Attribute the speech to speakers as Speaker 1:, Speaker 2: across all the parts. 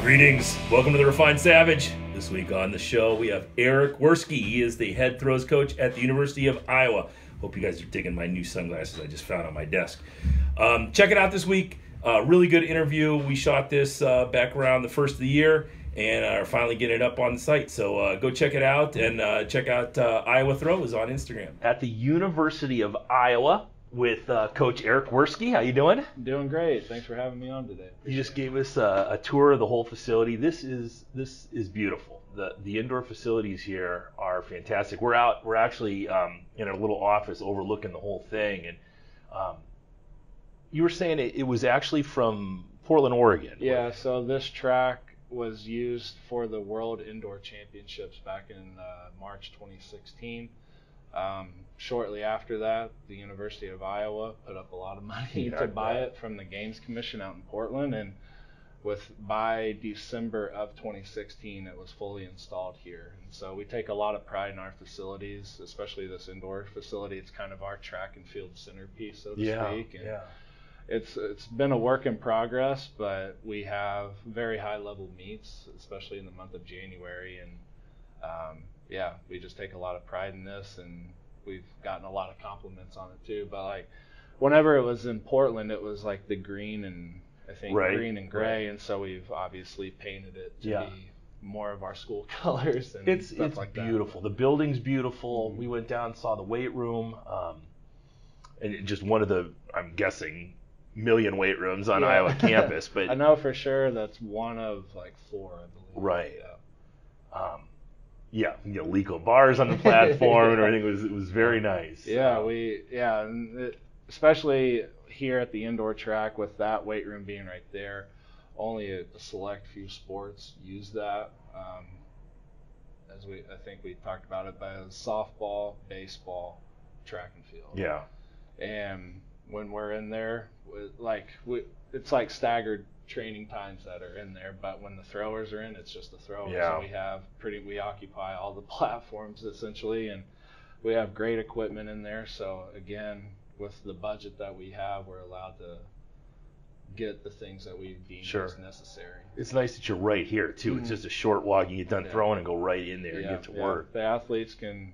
Speaker 1: Greetings. Welcome to the Refined Savage. This week on the show, we have Eric Werskey. He is the head throws coach at the University of Iowa. Hope you guys are digging my new sunglasses I just found on my desk. Check it out this week. Really good interview. We shot this back around the first of the year and are finally getting it up on the site. So go check it out and check out Iowa Throws on Instagram. At the University of Iowa with Coach Eric Werskey. How you doing?
Speaker 2: Doing great. Thanks for having me on today.
Speaker 1: You just gave us a tour of the whole facility. This is beautiful. The indoor facilities here are fantastic. We're actually in a little office overlooking the whole thing, and you were saying it was actually from Portland, Oregon.
Speaker 2: Yeah. So this track was used for the World Indoor Championships back in March 2016. Shortly after that, the University of Iowa put up a lot of money to buy it from the Games Commission out in Portland, and by December of 2016, it was fully installed here. And so we take a lot of pride in our facilities, especially this indoor facility. It's kind of our track and field centerpiece, so to speak. And it's been a work in progress, but we have very high level meets, especially in the month of January, and we just take a lot of pride in this, and we've gotten a lot of compliments on it too. But like whenever it was in Portland, it was like the green and I think green and gray, and so we've obviously painted it to be more of our school colors and
Speaker 1: it's
Speaker 2: like
Speaker 1: beautiful. The building's beautiful. We went down and saw the weight room, and just one of the, I'm guessing, million weight rooms on Iowa campus. But
Speaker 2: I know for sure that's one of like 4, I believe.
Speaker 1: Right. Legal bars on the platform and everything. It was very nice.
Speaker 2: Especially here at the indoor track with that weight room being right there, only a select few sports use that. I think we talked about it, but it was softball, baseball, track and field.
Speaker 1: Yeah.
Speaker 2: And when we're in there, it's like staggered training times that are in there, but when the throwers are in, it's just the throwers.
Speaker 1: Yeah.
Speaker 2: So we occupy all the platforms essentially, and we have great equipment in there. So again, with the budget that we have, we're allowed to get the things that we deem as necessary.
Speaker 1: It's nice that you're right here too. It's just a short walk. You get done throwing and go right in there and get to work.
Speaker 2: The athletes can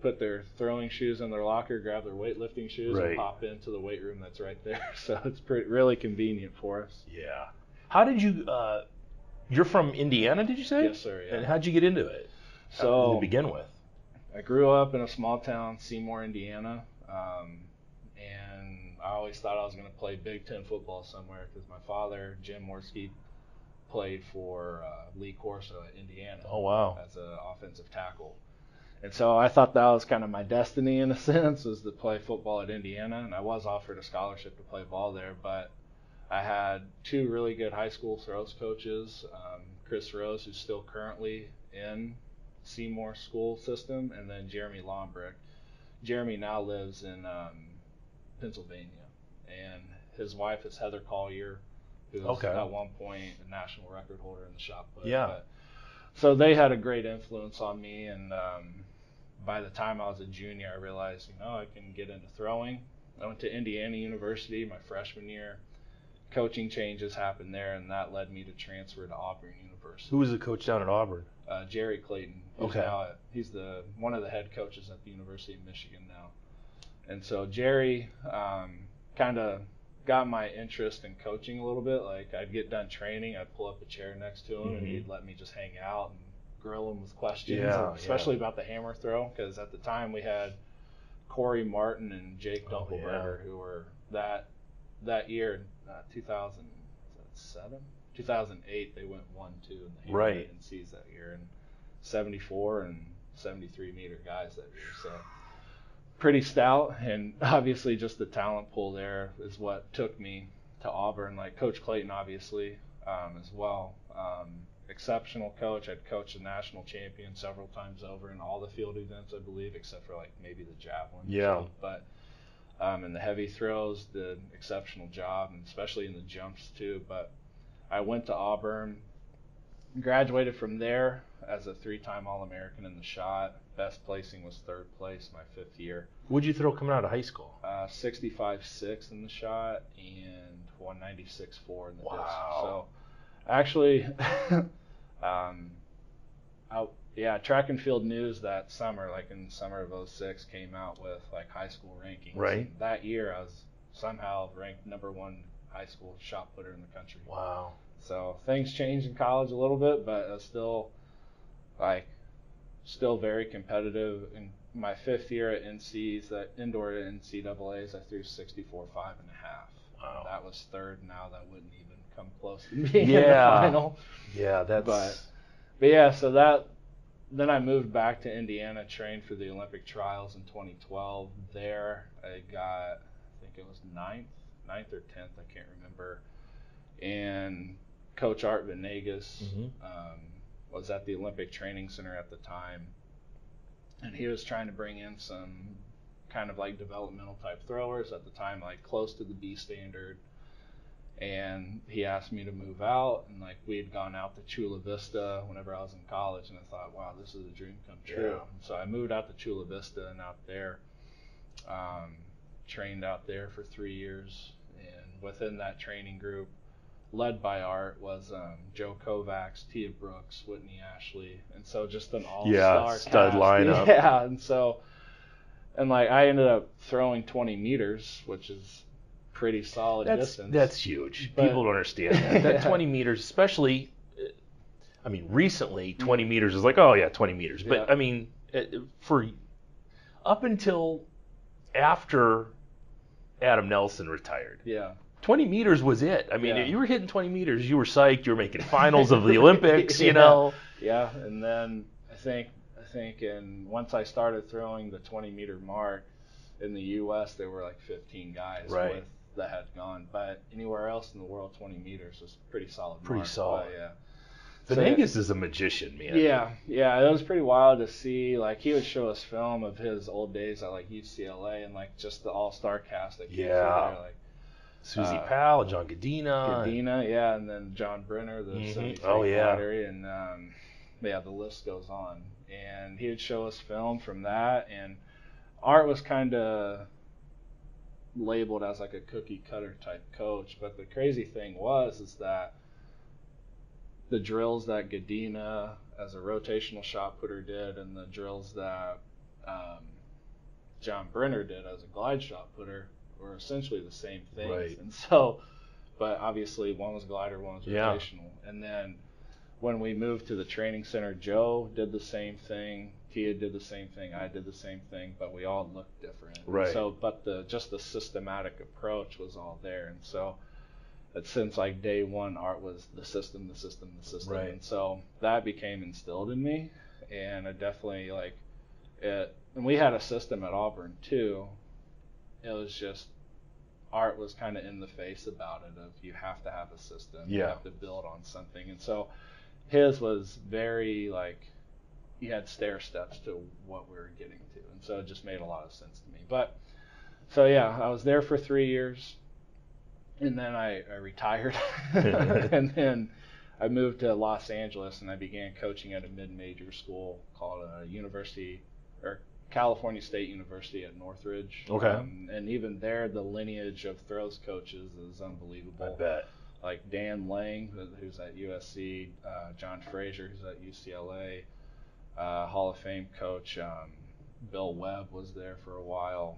Speaker 2: put their throwing shoes in their locker, grab their weightlifting shoes, and pop into the weight room that's right there. So it's really convenient for us.
Speaker 1: Yeah. How did you? You're from Indiana, did you say?
Speaker 2: Yes, sir. Yeah.
Speaker 1: And how'd you get into it?
Speaker 2: So
Speaker 1: to begin with,
Speaker 2: I grew up in a small town, Seymour, Indiana, and I always thought I was going to play Big Ten football somewhere because my father, Jim Werskey, played for Lee Corso at Indiana.
Speaker 1: Oh wow!
Speaker 2: As an offensive tackle. And so I thought that was kind of my destiny in a sense, was to play football at Indiana, and I was offered a scholarship to play ball there, but I had 2 really good high school throws coaches, Chris Rose, who's still currently in Seymour school system, and then Jeremy Lombrick. Jeremy now lives in Pennsylvania, and his wife is Heather Collier, who was at one point a national record holder in the shot put. So they had a great influence on me, and by the time I was a junior, I realized, I can get into throwing. I went to Indiana University my freshman year. Coaching changes happened there, and that led me to transfer to Auburn University.
Speaker 1: Who was the coach down at Auburn?
Speaker 2: Jerry Clayton. He's one of the head coaches at the University of Michigan now. And so Jerry kind of got my interest in coaching a little bit. Like I'd get done training, I'd pull up a chair next to him, and he'd let me just hang out and grill him with questions, especially about the hammer throw, because at the time we had Corey Martin and Jake Dunkelberger, who were that year, 2008, they went 1-2 in the hammer NCs that year, and 74 and 73 meter guys that year. So pretty stout, and obviously just the talent pool there is what took me to Auburn. Like Coach Clayton, obviously, as well. Exceptional coach. I'd coached a national champion several times over in all the field events, I believe, except for like maybe the javelin.
Speaker 1: Yeah.
Speaker 2: But in the heavy throws, did an exceptional job, and especially in the jumps too. But I went to Auburn, graduated from there as a 3-time All-American in the shot. Best placing was 3rd place my 5th year.
Speaker 1: What'd you throw coming out of high school?
Speaker 2: 65.6 in the shot and 196.4 in the disc.
Speaker 1: Wow.
Speaker 2: So Actually, Track and Field News that summer, like in the summer of '06, came out with like high school rankings.
Speaker 1: Right.
Speaker 2: And that year, I was somehow ranked #1 high school shot putter in the country.
Speaker 1: Wow.
Speaker 2: So things changed in college a little bit, but I was still very competitive. In my 5th year at NC's, that indoor NCAA's, I threw 64.5 and a half.
Speaker 1: Wow.
Speaker 2: That was 3rd. Now that wouldn't even come close to being in the final.
Speaker 1: Yeah, that's.
Speaker 2: But yeah, so then I moved back to Indiana, trained for the Olympic trials in 2012. There, I think it was 9th or 10th, I can't remember. And Coach Art Venegas was at the Olympic Training Center at the time, and he was trying to bring in some kind of like developmental type throwers at the time, like close to the B standard. And he asked me to move out, and like we had gone out to Chula Vista whenever I was in college, and I thought, wow, this is a dream come true.
Speaker 1: Yeah.
Speaker 2: So I moved out to Chula Vista and out there, trained out there for 3 years, and within that training group, led by Art, was Joe Kovacs, Tia Brooks, Whitney Ashley, and so just an all-star
Speaker 1: stud
Speaker 2: cast.
Speaker 1: lineup.
Speaker 2: Yeah, and like I ended up throwing 20 meters, which is pretty solid distance.
Speaker 1: That's huge. People don't understand that. That 20 meters, especially, I mean, recently 20 meters is like, oh yeah, 20 meters. But I mean, for up until after Adam Nelson retired, 20 meters was it. I mean, you were hitting 20 meters, you were psyched. You were making finals of the Olympics, you know.
Speaker 2: Yeah, and then I think once I started throwing the 20-meter mark in the U.S., there were like 15 guys that had gone. But anywhere else in the world, 20 meters was pretty solid.
Speaker 1: Pretty solid.
Speaker 2: But,
Speaker 1: Venegas is a magician, man.
Speaker 2: Yeah, it was pretty wild to see. Like, he would show us film of his old days at like UCLA and like just the all-star cast that came through there, like
Speaker 1: Susie Powell, John Gadina,
Speaker 2: and then John Brenner, the 73 fighter, and the list goes on. And he would show us film from that, and Art was kind of labeled as like a cookie cutter type coach, but the crazy thing is that the drills that Gadina as a rotational shot putter did, and the drills that John Brenner did as a glide shot putter were essentially the same things.
Speaker 1: Right.
Speaker 2: And so, but obviously one was glider, one was rotational. And then when we moved to the training center, Joe did the same thing, Tia did the same thing, I did the same thing, but we all looked different.
Speaker 1: Right.
Speaker 2: So, but the systematic approach was all there. And so, since like day one, Art was the system.
Speaker 1: Right.
Speaker 2: And so that became instilled in me, and I definitely like it. And we had a system at Auburn too. It was just Art was kind of in the face about it of you have to have a system, you have to build on something. And so his was very like you had stair steps to what we were getting to, and so it just made a lot of sense to me. But so I was there for 3 years. And then I retired, and then I moved to Los Angeles, and I began coaching at a mid-major school called California State University at Northridge.
Speaker 1: Okay.
Speaker 2: And even there, the lineage of throws coaches is unbelievable.
Speaker 1: I bet.
Speaker 2: Like Dan Lang, who's at USC, John Frazier, who's at UCLA, Hall of Fame coach Bill Webb was there for a while.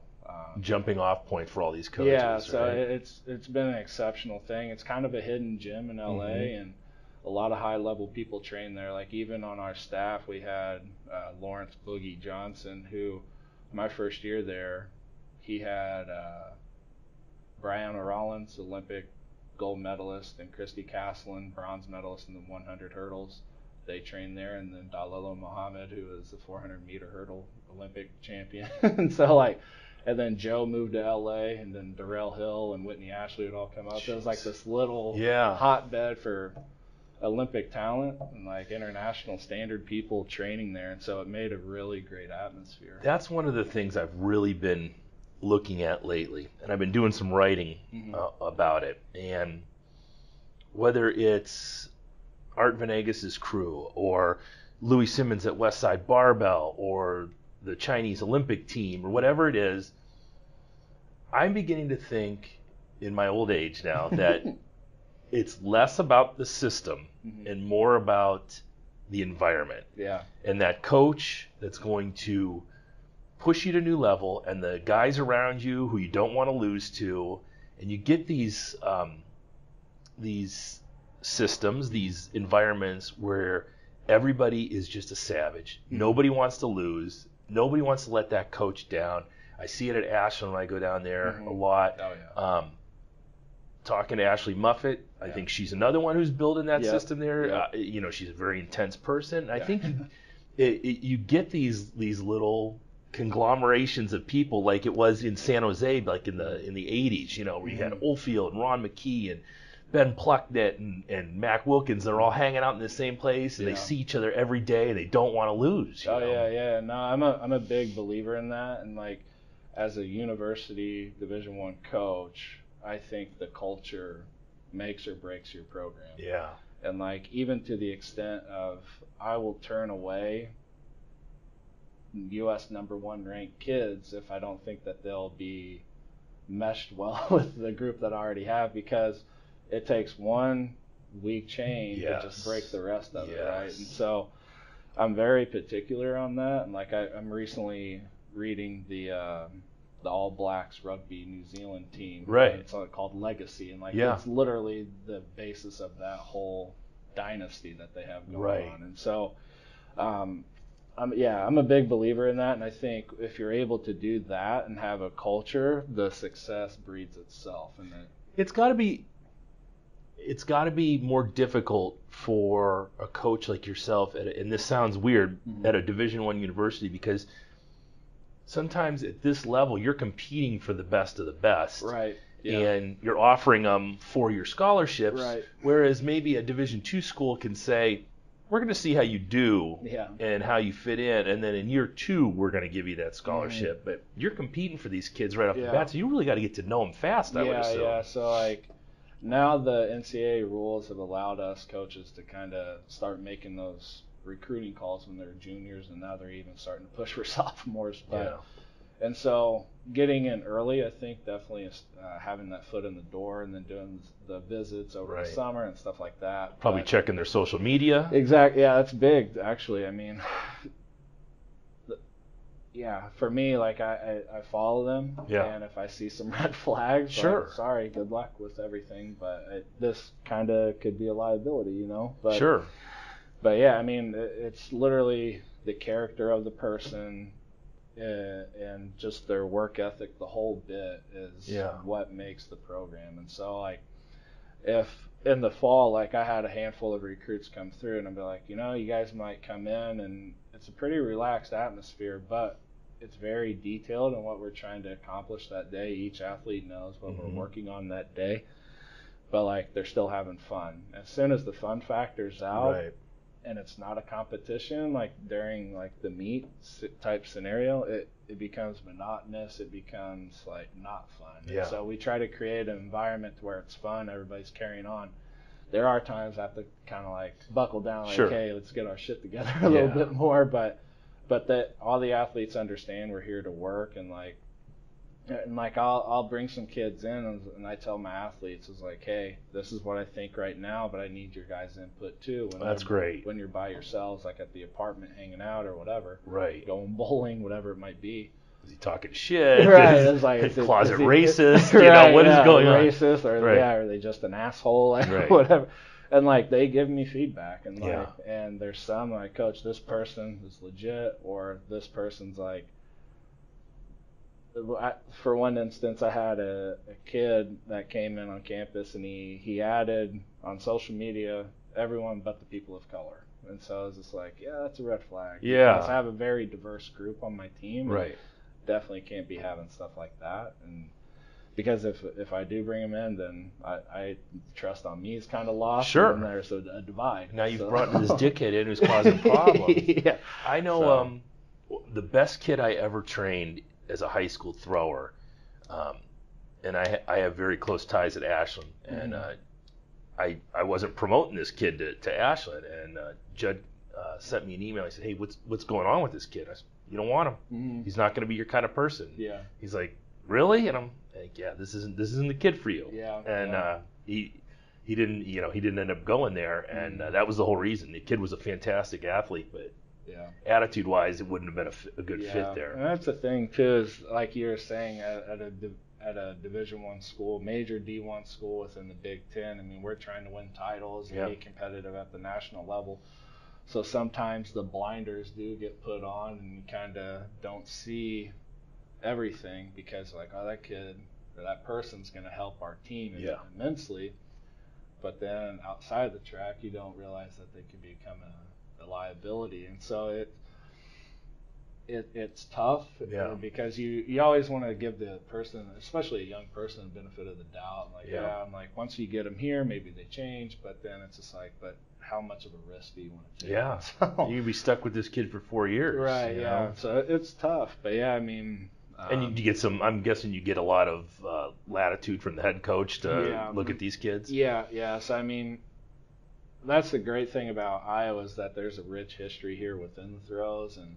Speaker 1: Jumping off point for all these coaches.
Speaker 2: Yeah, so
Speaker 1: right?
Speaker 2: it's been an exceptional thing. It's kind of a hidden gem in LA, and a lot of high level people train there. Like even on our staff, we had Lawrence Boogie Johnson, who my first year there, he had Brianna Rollins, Olympic gold medalist, and Christy Caslin, bronze medalist in the 100 hurdles. They trained there, and then Dalilo Muhammad, who is the 400-meter hurdle Olympic champion. And so like. And then Joe moved to L.A., and then Darrell Hill and Whitney Ashley would all come up. It was like this little hotbed for Olympic talent and like international standard people training there. And so it made a really great atmosphere.
Speaker 1: That's one of the things I've really been looking at lately. And I've been doing some writing about it. And whether it's Art Venegas' crew or Louis Simmons at Westside Barbell or the Chinese Olympic team or whatever it is, I'm beginning to think in my old age now that it's less about the system and more about the environment.
Speaker 2: Yeah.
Speaker 1: And that coach that's going to push you to a new level, and the guys around you who you don't want to lose to, and you get these systems, these environments where everybody is just a savage. Nobody wants to lose. Nobody wants to let that coach down. I see it at Ashland when I go down there a lot.
Speaker 2: Oh, yeah.
Speaker 1: Talking to Ashley Muffett, I think she's another one who's building that system there.
Speaker 2: Yep.
Speaker 1: She's a very intense person. I think you get these little conglomerations of people, like it was in San Jose, like in the 80s. Where you had Oldfield and Ron McKee and Ben Plucknett and Mac Wilkins. They're all hanging out in the same place, and they see each other every day, and they don't want to lose. You know?
Speaker 2: Yeah. No, I'm a big believer in that, and like as a university Division I coach, I think the culture makes or breaks your program.
Speaker 1: Yeah.
Speaker 2: And like even to the extent of I will turn away U.S. #1 ranked kids if I don't think that they'll be meshed well with the group that I already have, because it takes one weak change to just break the rest of it, right? And so I'm very particular on that. And like I'm recently reading the All Blacks rugby New Zealand team.
Speaker 1: Right.
Speaker 2: It's called Legacy, and like it's literally the basis of that whole dynasty that they have going on. And so I'm a big believer in that, and I think if you're able to do that and have a culture, the success breeds itself. And
Speaker 1: it's got to be more difficult for a coach like yourself, and this sounds weird, at a Division I university, because sometimes at this level you're competing for the best of the best,
Speaker 2: right? Yeah.
Speaker 1: And you're offering them for your scholarships,
Speaker 2: right?
Speaker 1: Whereas maybe a Division II school can say, we're going to see how you do and how you fit in, and then in year 2 we're going to give you that scholarship. But you're competing for these kids right off the bat, so you really got to get to know them fast, I would assume.
Speaker 2: Yeah. So like now the NCAA rules have allowed us coaches to kind of start making those recruiting calls when they're juniors, and now they're even starting to push for sophomores. And so getting in early, I think definitely is having that foot in the door, and then doing the visits over the summer and stuff like that.
Speaker 1: Probably checking their social media.
Speaker 2: Exactly. Yeah, that's big, actually. I mean, for me, like I follow them, and if I see some red flags, like, sorry, good luck with everything, but this kind of could be a liability, But, But yeah, I mean, it's literally the character of the person and just their work ethic, the whole bit is what makes the program. And so, like, if in the fall, like, I had a handful of recruits come through, and I'd be like, you guys might come in, and it's a pretty relaxed atmosphere, but it's very detailed in what we're trying to accomplish that day. Each athlete knows what we're working on that day, but, like, they're still having fun. As soon as the fun factor's out, and it's not a competition, like during like the meet type scenario, it becomes monotonous. It becomes like not fun. And so we try to create an environment where it's fun. Everybody's carrying on. There are times I have to kind of like buckle down, like, hey, let's get our shit together a little bit more. But that all the athletes understand we're here to work, and like I'll bring some kids in, and I tell my athletes, is like, hey, this is what I think right now, but I need your guys' input too.
Speaker 1: That's great.
Speaker 2: When you're by yourselves, like at the apartment hanging out or whatever, going bowling, whatever it might be.
Speaker 1: Is he talking shit?
Speaker 2: Right. It's like
Speaker 1: closet racist. What is going on?
Speaker 2: Racist, or are they just an asshole? Like, whatever. And like they give me feedback, and like, and there's some like, coach, this person is legit, or this person's like. For one instance, I had a kid that came in on campus, and he added on social media everyone but the people of color. And so I was just like, that's a red flag. Because I have a very diverse group on my team.
Speaker 1: Right.
Speaker 2: Definitely can't be having stuff like that. And because if I do bring him in, then I trust on me is kind of lost.
Speaker 1: Sure.
Speaker 2: And there's a divide.
Speaker 1: Now you've brought this dickhead in who's causing problems. I know the best kid I ever trained as a high school thrower, and I have very close ties at Ashland, and I wasn't promoting this kid to Ashland, and Judd sent me an email. He said, hey, what's going on with this kid? I said, you don't want him. He's not going to be your kind of person. He's like, really? And I'm like, this isn't the kid for you. And he didn't end up going there, and that was the whole reason. The kid was a fantastic athlete, but attitude-wise, it wouldn't have been a good fit there.
Speaker 2: And that's the thing too, is like you were saying, at a Division I school, major D1 school within the Big Ten. I mean, we're trying to win titles and be competitive at the national level. So sometimes the blinders do get put on, and you kind of don't see everything because, like, oh, that kid or that person's going to help our team immensely. But then outside the track, you don't realize that they could become a liability. And so it's tough because you always want to give the person, especially a young person, the benefit of the doubt. Like, I'm like, once you get them here, maybe they change. But then it's just like, but how much of a risk do you want to take?
Speaker 1: Yeah, so, you'd be stuck with this kid for 4 years.
Speaker 2: Right, know? So it's tough. But, I mean...
Speaker 1: and you get I'm guessing you get a lot of latitude from the head coach to look at these kids?
Speaker 2: Yeah. So, I mean, that's the great thing about Iowa is that there's a rich history here within the throws, and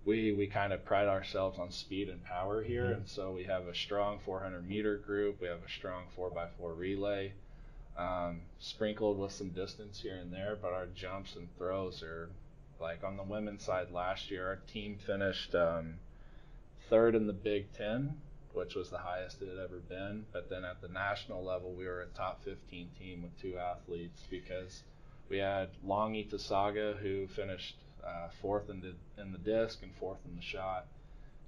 Speaker 2: we kind of pride ourselves on speed and power here, and so we have a strong 400-meter group. We have a strong 4x4 relay, sprinkled with some distance here and there, but our jumps and throws are, like on the women's side last year, our team finished third in the Big Ten, which was the highest it had ever been. But then at the national level, we were a top 15 team with 2 athletes because we had Longy Tasaga, who finished fourth in the disc and fourth in the shot.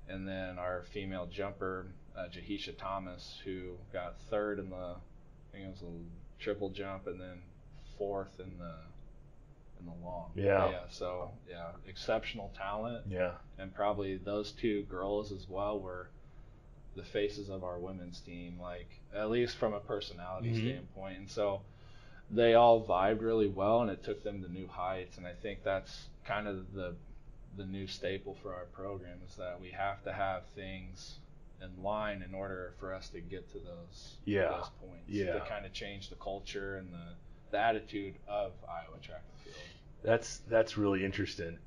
Speaker 2: And then our female jumper, Jahisha Thomas, who got third in the, I think it was a triple jump, and then fourth in the long. So exceptional talent. And probably those 2 girls as well were the faces of our women's team, like at least from a personality standpoint. And so they all vibed really well, and it took them to new heights. And I think that's kind of the new staple for our program, is that we have to have things in line in order for us to get to those points, to kind of change the culture and the attitude of Iowa track and field.
Speaker 1: That's really interesting.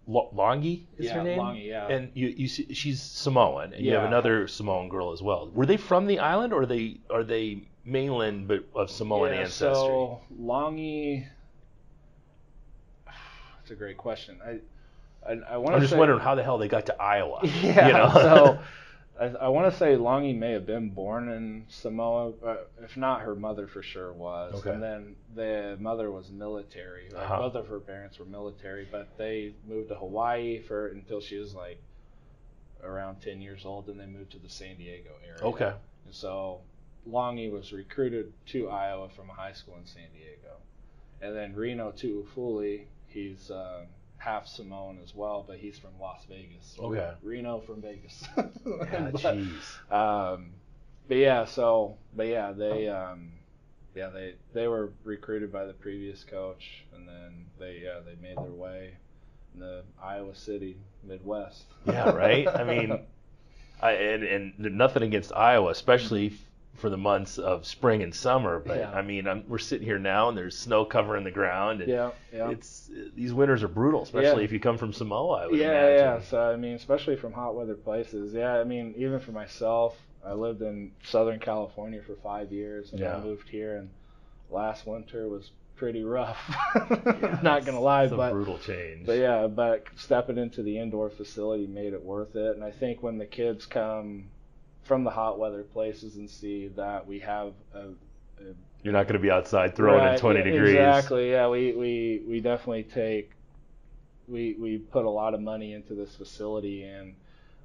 Speaker 1: Longy is her name?
Speaker 2: Longy,
Speaker 1: And you see, she's Samoan, and you have another Samoan girl as well. Were they from the island, or are they mainland but of Samoan ancestry?
Speaker 2: So Longy, that's a great question. I'm just
Speaker 1: wondering how the hell they got to Iowa.
Speaker 2: So I want to say Longy may have been born in Samoa, but if not, her mother for sure was.
Speaker 1: Okay.
Speaker 2: And then the mother was military. Like, both of her parents were military, but they moved to Hawaii until she was like around 10 years old, and they moved to the San Diego area.
Speaker 1: Okay.
Speaker 2: And so Longy was recruited to Iowa from a high school in San Diego. And then Reno Tu'ufuli, he's half Samoan as well, but he's from Las Vegas.
Speaker 1: Okay.
Speaker 2: Reno from Vegas.
Speaker 1: Jeez.
Speaker 2: They were recruited by the previous coach, and then they made their way in the Iowa City Midwest.
Speaker 1: Yeah, right. I mean, and nothing against Iowa, especially for the months of spring and summer, but I mean, we're sitting here now and there's snow covering the ground, and these winters are brutal, especially if you come from Samoa, I would imagine.
Speaker 2: So I mean, especially from hot weather places. I mean, even for myself, I lived in Southern California for 5 years, and I moved here, and last winter was pretty rough. Not gonna lie,
Speaker 1: it's a brutal change.
Speaker 2: But stepping into the indoor facility made it worth it. And I think when the kids come from the hot weather places and see that we have
Speaker 1: you're not going to be outside throwing in 20 degrees.
Speaker 2: Exactly. We definitely we put a lot of money into this facility, and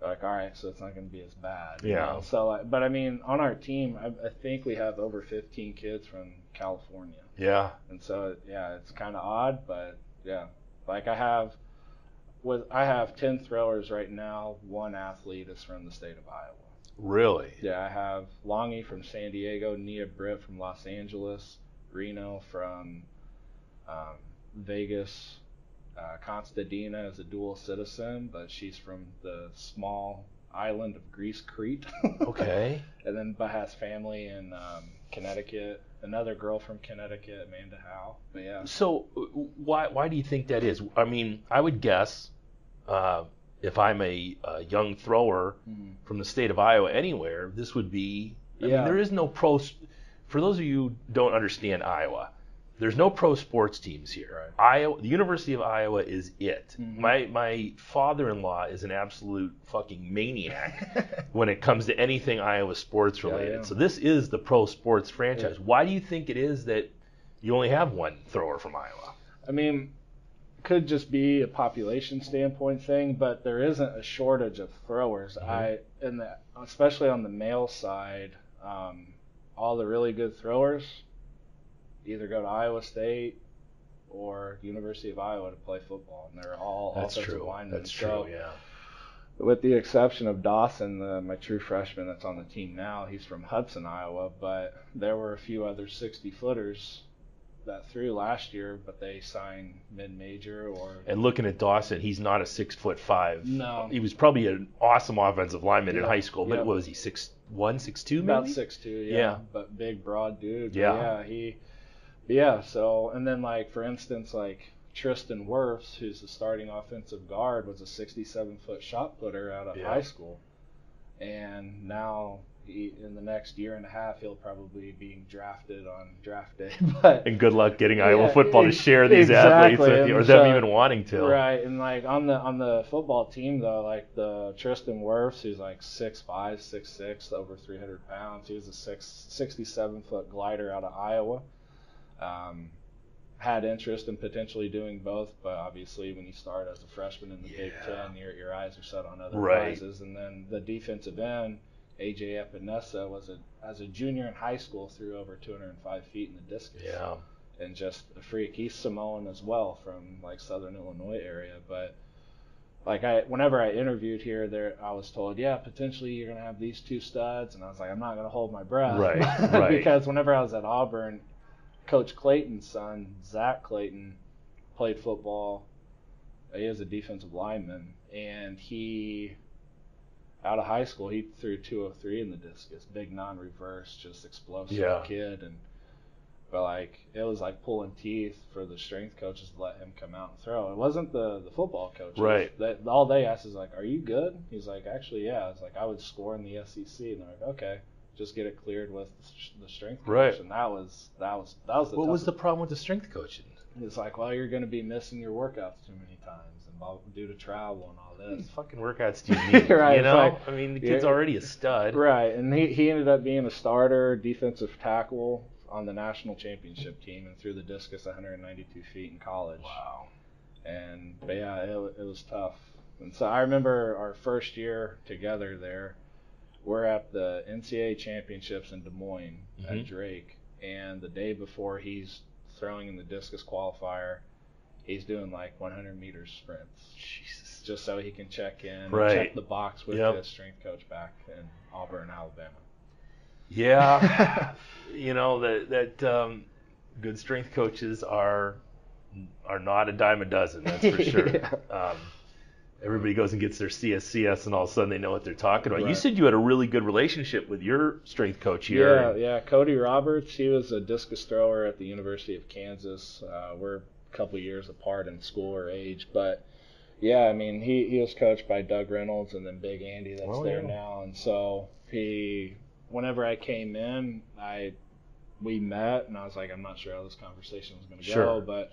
Speaker 2: like, all right, so it's not going to be as bad. You know? So, but I mean, on our team, I think we have over 15 kids from California.
Speaker 1: Yeah.
Speaker 2: And so it's kind of odd, but like I have 10 throwers right now. 1 athlete is from the state of Iowa.
Speaker 1: Really?
Speaker 2: Yeah, I have Longy from San Diego, Nia Britt from Los Angeles, Reno from Vegas. Constadina is a dual citizen, but she's from the small island of Greece, Crete.
Speaker 1: Okay.
Speaker 2: And then but has family in Connecticut. Another girl from Connecticut, Amanda Howe. But
Speaker 1: So why do you think that is? I mean, I would guess if I'm a young thrower from the state of Iowa anywhere, this would be. I mean, there is no for those of you who don't understand Iowa, there's no pro sports teams here. Iowa, the University of Iowa is it. Mm-hmm. My father-in-law is an absolute fucking maniac when it comes to anything Iowa sports related. Yeah. So this is the pro sports franchise. Yeah. Why do you think it is that you only have one thrower from Iowa?
Speaker 2: I mean, could just be a population standpoint thing, but there isn't a shortage of throwers. Mm-hmm. Especially on the male side, all the really good throwers either go to Iowa State or University of Iowa to play football, and they're all offensive linemen.
Speaker 1: That's true, yeah.
Speaker 2: With the exception of Dawson, my true freshman that's on the team now, he's from Hudson, Iowa, but there were a few other 60-footers that threw last year, but they signed mid-major or...
Speaker 1: And looking at Dawson, he's not a 6'5".
Speaker 2: No.
Speaker 1: He was probably an awesome offensive lineman in high school, but what was he, 6'1", 6'2" maybe?
Speaker 2: About 6'2", yeah. But big, broad dude.
Speaker 1: Yeah.
Speaker 2: So, and then, like, for instance, like, Tristan Wirfs, who's the starting offensive guard, was a 67-foot shot putter out of high school. And now, in the next year and a half, he'll probably be drafted on draft day.
Speaker 1: And good luck getting Iowa football to share these athletes with you, or them even wanting to.
Speaker 2: Right, and, like, on the football team, though, like, the Tristan Wirfs, who's, like, 6'5", 6'6", over 300 pounds, he was a 67-foot glider out of Iowa. Had interest in potentially doing both, but obviously when you start as a freshman in the Big Ten, your eyes are set on other prizes. And then the defensive end, A.J. Epinesa, as a junior in high school, threw over 205 feet in the discus.
Speaker 1: Yeah.
Speaker 2: And just a freak. He's Samoan as well, from like Southern Illinois area. But like whenever I interviewed here, I was told, potentially you're gonna have these two studs, and I was like, I'm not gonna hold my breath,
Speaker 1: right.
Speaker 2: Because whenever I was at Auburn, Coach Clayton's son, Zach Clayton, played football. He is a defensive lineman, and out of high school, he threw 203 in the discus. Big non-reverse, just explosive kid. But like, it was like pulling teeth for the strength coaches to let him come out and throw. It wasn't the football coaches.
Speaker 1: Right.
Speaker 2: All they asked is like, "Are you good?" He's like, "Actually, yeah." It's like, I would score in the SEC, and they're like, "Okay, just get it cleared with the strength coach."
Speaker 1: Right.
Speaker 2: And that was the
Speaker 1: What was the problem with the strength coaching?
Speaker 2: It's like, well, you're going to be missing your workouts too many times, and due to travel and all this.
Speaker 1: These fucking workouts do you need?
Speaker 2: Right.
Speaker 1: You know, like, I mean, the kid's already a stud.
Speaker 2: Right, and he ended up being a starter defensive tackle on the national championship team and threw the discus 192 feet in college.
Speaker 1: Wow.
Speaker 2: But yeah, it was tough. And so I remember our first year together there. We're at the NCAA championships in Des Moines at Drake, and the day before he's throwing in the discus qualifier, he's doing like 100-meter sprints.
Speaker 1: Jesus.
Speaker 2: Just so he can check in and
Speaker 1: right.
Speaker 2: check the box with his strength coach back in Auburn, Alabama.
Speaker 1: Yeah. You know, that good strength coaches are not a dime a dozen, that's for sure. Everybody goes and gets their CSCS, and all of a sudden they know what they're talking about. Right. You said you had a really good relationship with your strength coach here.
Speaker 2: Yeah. Cody Roberts, he was a discus thrower at the University of Kansas. We're a couple years apart in school or age, but yeah, I mean, he was coached by Doug Reynolds and then Big Andy that's there now. And so whenever I came in, we met, and I was like, I'm not sure how this conversation was going to go, but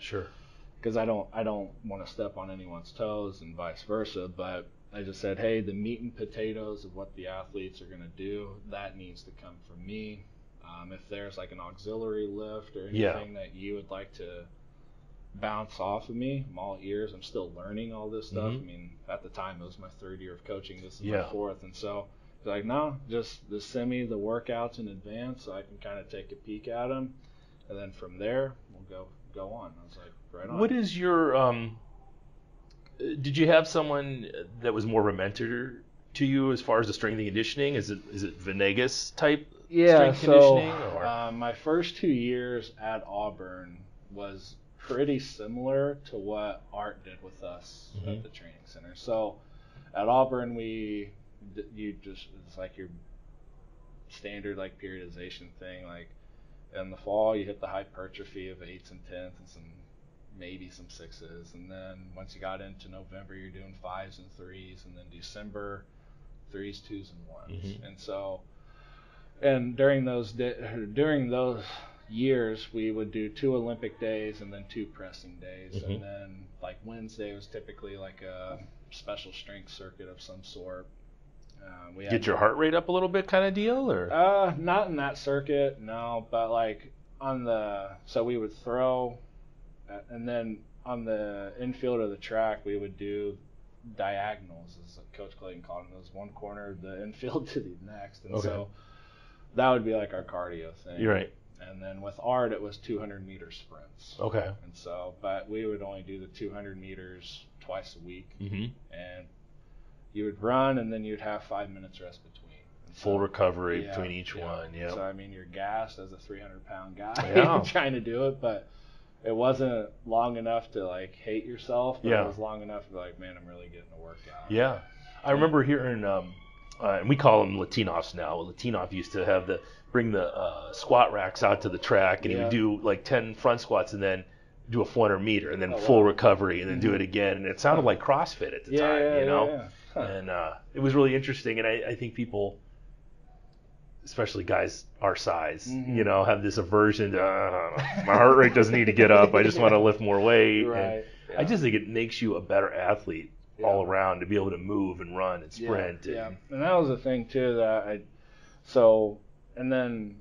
Speaker 2: because I don't want to step on anyone's toes and vice versa, but I just said, hey, the meat and potatoes of what the athletes are going to do, that needs to come from me. If there's like an auxiliary lift or anything that you would like to bounce off of me, I'm all ears. I'm still learning all this stuff. I mean, at the time, it was my third year of coaching. This is my fourth. And so it's like, no, just send me the workouts in advance so I can kind of take a peek at them. And then from there, we'll go on. I was like, right on.
Speaker 1: What is your did you have someone that was more of a mentor to you as far as the strength and conditioning? Is it Venegas type strength conditioning? Or?
Speaker 2: My first 2 years at Auburn was pretty similar to what Art did with us at the training center. So at Auburn, it's like your standard like periodization thing. Like in the fall, you hit the hypertrophy of 8s and 10s and maybe some 6s, and then once you got into November, you're doing 5s and 3s, and then December 3s, 2s, and 1s. And so And during those years, we would do 2 Olympic days and then 2 pressing days, and then like Wednesday was typically like a special strength circuit of some sort. We had,
Speaker 1: Get your heart rate up a little bit, kind of deal, or
Speaker 2: not in that circuit, no, but like so we would throw, and then on the infield of the track we would do diagonals, as Coach Clayton called them. It was one corner of the infield to the next, and so that would be like our cardio thing.
Speaker 1: You're right.
Speaker 2: And then with art, it was 200-meter sprints.
Speaker 1: Okay.
Speaker 2: And so, but we would only do the 200 meters twice a week, and you would run, and then you'd have 5 minutes rest between.
Speaker 1: Full recovery between each one. Yeah.
Speaker 2: So I mean, you're gassed as a 300-pound guy trying to do it, but it wasn't long enough to like hate yourself. But it was long enough to be like, man, I'm really getting a workout.
Speaker 1: Yeah. I remember hearing, and we call them Latinovs now. Latinov used to have bring the squat racks out to the track, and he would do like 10 front squats and then do a 400 meter and then full recovery and then do it again. And it sounded like CrossFit at the time, you know? Yeah. Huh. And it was really interesting. And I think people, especially guys our size, you know, have this aversion to, my heart rate doesn't need to get up. I just want to lift more weight.
Speaker 2: Right.
Speaker 1: I just think it makes you a better athlete all around, to be able to move and run and sprint.
Speaker 2: And that was the thing too, that and then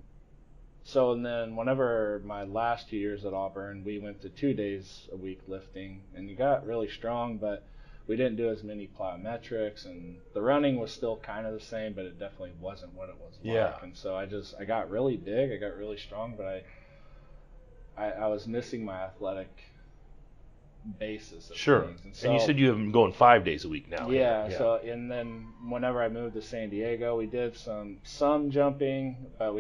Speaker 2: whenever my last 2 years at Auburn, we went to 2 days a week lifting, and you got really strong, but we didn't do as many plyometrics, and the running was still kind of the same, but it definitely wasn't what it was like. And so I got really big, I got really strong, but I was missing my athletic basis of things. And, so,
Speaker 1: and you said you have been going 5 days a week now.
Speaker 2: Yeah. So, and then whenever I moved to San Diego, we did some jumping, but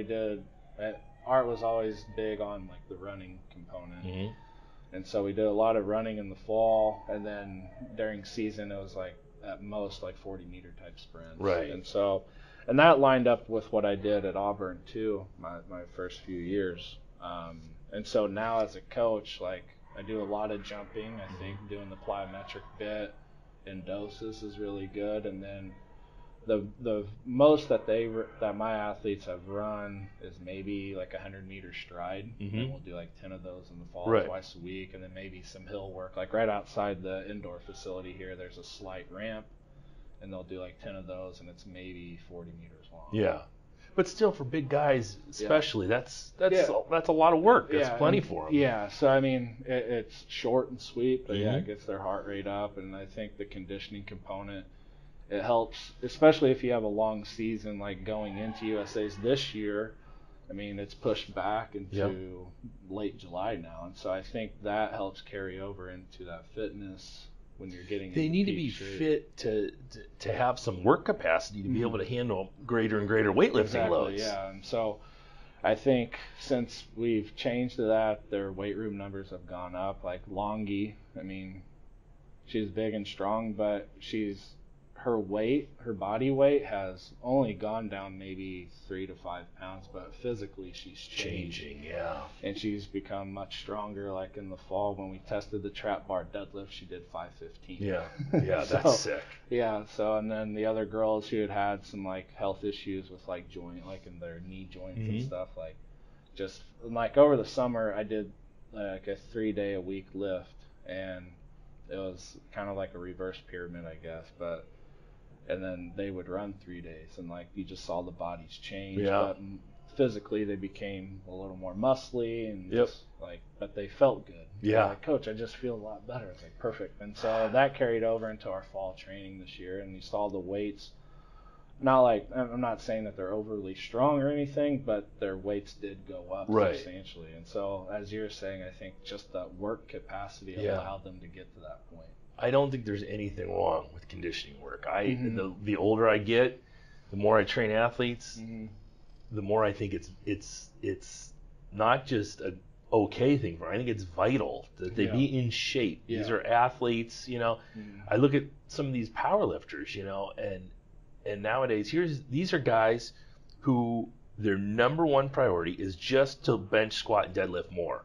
Speaker 2: Art was always big on like the running component. And so we did a lot of running in the fall, and then during season it was like at most like 40-meter type sprints.
Speaker 1: Right.
Speaker 2: And that lined up with what I did at Auburn too, my first few years. And so now as a coach, like I do a lot of jumping. I think doing the plyometric bit in doses is really good, and then the most that my athletes have run is maybe like 100-meter stride, and we'll do like 10 of those in the fall twice a week, and then maybe some hill work. Like right outside the indoor facility here, there's a slight ramp, and they'll do like 10 of those, and it's maybe 40 meters long.
Speaker 1: Yeah, but still for big guys, especially, that's a lot of work. That's plenty for them.
Speaker 2: Yeah, so I mean, it's short and sweet, but it gets their heart rate up, and I think the conditioning component, it helps, especially if you have a long season like going into USA's this year. I mean, it's pushed back into late July now, and so I think that helps carry over into that fitness when you're getting.
Speaker 1: They need to be fit to have some work capacity to be able to handle greater and greater weightlifting loads.
Speaker 2: Yeah, and so I think since we've changed to that, their weight room numbers have gone up. Like Longy, I mean, she's big and strong, but her body weight has only gone down maybe 3 to 5 pounds, but physically she's changing. And she's become much stronger. Like in the fall when we tested the trap bar deadlift, she did 515.
Speaker 1: That's sick.
Speaker 2: So and then the other girls who had some like health issues with like joint, like in their knee joints and stuff, like just like over the summer I did like a 3-day-a-week lift, and it was kind of like a reverse pyramid, I guess, and then they would run 3 days, and like you just saw the bodies change. But physically they became a little more muscly, and just like, but they felt good. Like, Coach, I just feel a lot better. It's like perfect. And so that carried over into our fall training this year, and you saw the weights. Not like, I'm not saying that they're overly strong or anything, but their weights did go up substantially. And so, as you're saying, I think just that work capacity allowed them to get to that point.
Speaker 1: I don't think there's anything wrong with conditioning work. The older I get, the more I train athletes, the more I think it's not just an okay thing for them. I think it's vital that they be in shape. These are athletes, you know. I look at some of these power lifters, you know, and nowadays these are guys who their number one priority is just to bench, squat, and deadlift more.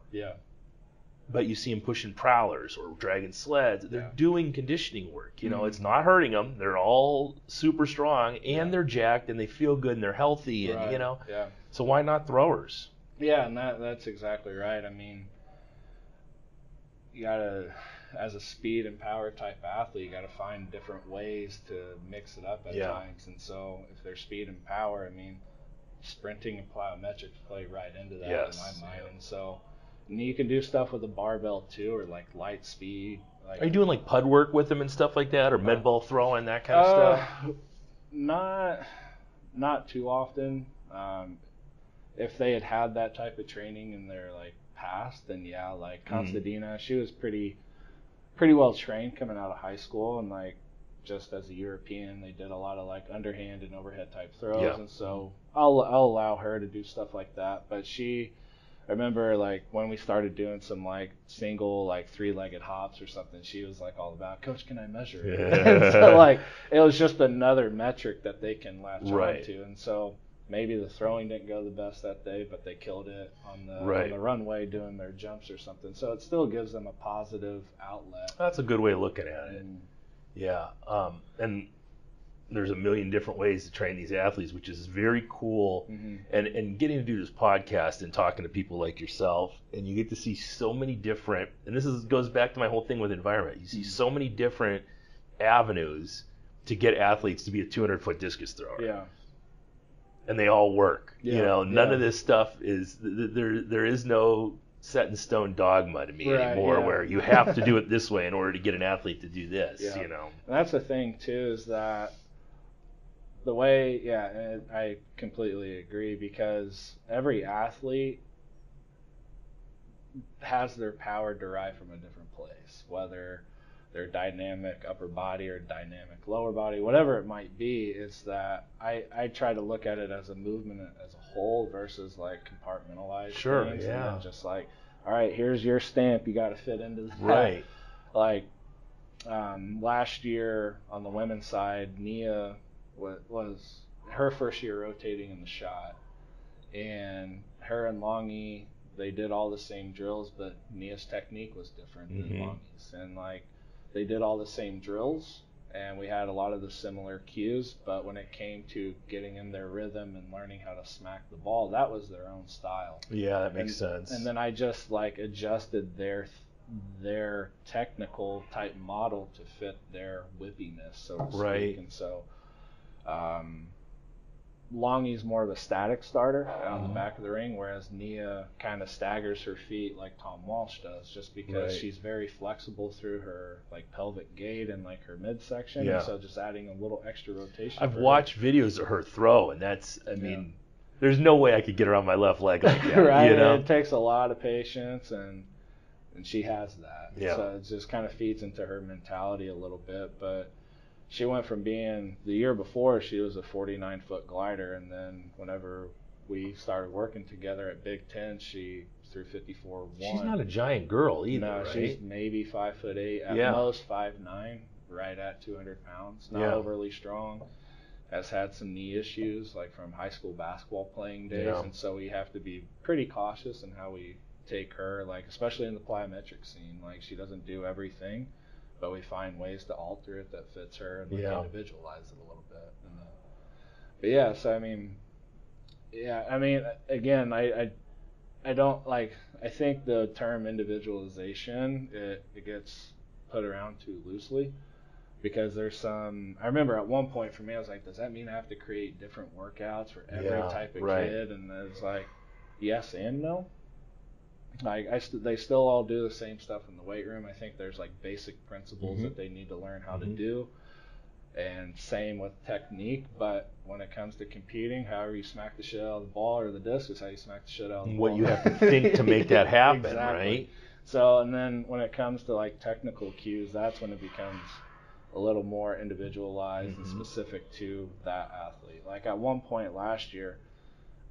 Speaker 1: but you see them pushing prowlers or dragging sleds. They're doing conditioning work. You know,
Speaker 2: Mm-hmm.
Speaker 1: it's not hurting them. They're all super strong, and
Speaker 2: Yeah.
Speaker 1: they're jacked, and they feel good, and they're healthy, and
Speaker 2: Right.
Speaker 1: you know.
Speaker 2: Yeah.
Speaker 1: So why not throwers?
Speaker 2: Yeah, and that's exactly right. I mean, you gotta, as a speed and power type athlete, you gotta find different ways to mix it up at times. And so, if there's speed and power, I mean, sprinting and plyometrics play right into that in my mind. And so, and you can do stuff with a barbell too, or like light speed. Like,
Speaker 1: Are you doing like pud work with them and stuff like that, or med ball throwing, that kind of stuff?
Speaker 2: Not too often. If they had that type of training in their like past, then yeah, like Constantina, she was pretty well trained coming out of high school, and like just as a European, they did a lot of like underhand and overhead type throws, and so I'll allow her to do stuff like that. But I remember like when we started doing some like single like 3-legged hops or something, she was like all about, Coach, can I measure it? And so like it was just another metric that they can latch onto, and so maybe the throwing didn't go the best that day, but they killed it on the runway doing their jumps or something. So it still gives them a positive outlet.
Speaker 1: That's a good way of looking at it. Yeah, and there's a million different ways to train these athletes, which is very cool. And getting to do this podcast and talking to people like yourself, and you get to see so many different, and this goes back to my whole thing with environment. You see so many different avenues to get athletes to be a 200-foot discus thrower.
Speaker 2: Yeah.
Speaker 1: And they all work. You know, none of this stuff is, there is no set in stone dogma to me anymore where you have to do it this way in order to get an athlete to do this, you know.
Speaker 2: And that's the thing too, is that the way, and I completely agree, because every athlete has their power derived from a different place, whether their dynamic upper body or dynamic lower body, whatever it might be. Is that I try to look at it as a movement as a whole versus like compartmentalized things. And then just like, all right, here's your stamp, you got to fit into that. Like last year on the women's side, Nia was her first year rotating in the shot, and her and Longy, they did all the same drills, but Nia's technique was different than Longy's, and like they did all the same drills, and we had a lot of the similar cues, but when it came to getting in their rhythm and learning how to smack the ball, that was their own style.
Speaker 1: Yeah, that makes sense.
Speaker 2: And then I just like adjusted their technical type model to fit their whippiness, so to speak. And so Longy's more of a static starter on the back of the ring, whereas Nia kind of staggers her feet like Tom Walsh does, just because she's very flexible through her like pelvic gait and like her midsection, and so just adding a little extra rotation.
Speaker 1: I've watched videos of her throw, and that's, I mean, there's no way I could get her on my left leg like that. You know?
Speaker 2: It takes a lot of patience, and she has that. So it just kind of feeds into her mentality a little bit, but she went from being, the year before, she was a 49-foot glider, and then whenever we started working together at Big Ten, she threw 54.1.
Speaker 1: She's not a giant girl either,
Speaker 2: no,
Speaker 1: right?
Speaker 2: She's maybe 5'8", at most 5'9", right at 200 pounds. Not overly strong. Has had some knee issues, like from high school basketball playing days, and so we have to be pretty cautious in how we take her, like especially in the plyometric scene. Like she doesn't do everything, but we find ways to alter it that fits her and like individualize it a little bit. And, but so I mean, again, I don't like. I think the term individualization it gets put around too loosely, because there's some. I remember at one point for me, I was like, does that mean I have to create different workouts for every type of kid? And it's like, yes and no. Like they still all do the same stuff in the weight room. I think there's like basic principles that they need to learn how to do, and same with technique. But when it comes to competing, however you smack the shit out of the ball or the disc is how you smack the shit out of the ball.
Speaker 1: What you have to think to make that happen, right?
Speaker 2: So, and then when it comes to like technical cues, that's when it becomes a little more individualized and specific to that athlete. Like at one point last year,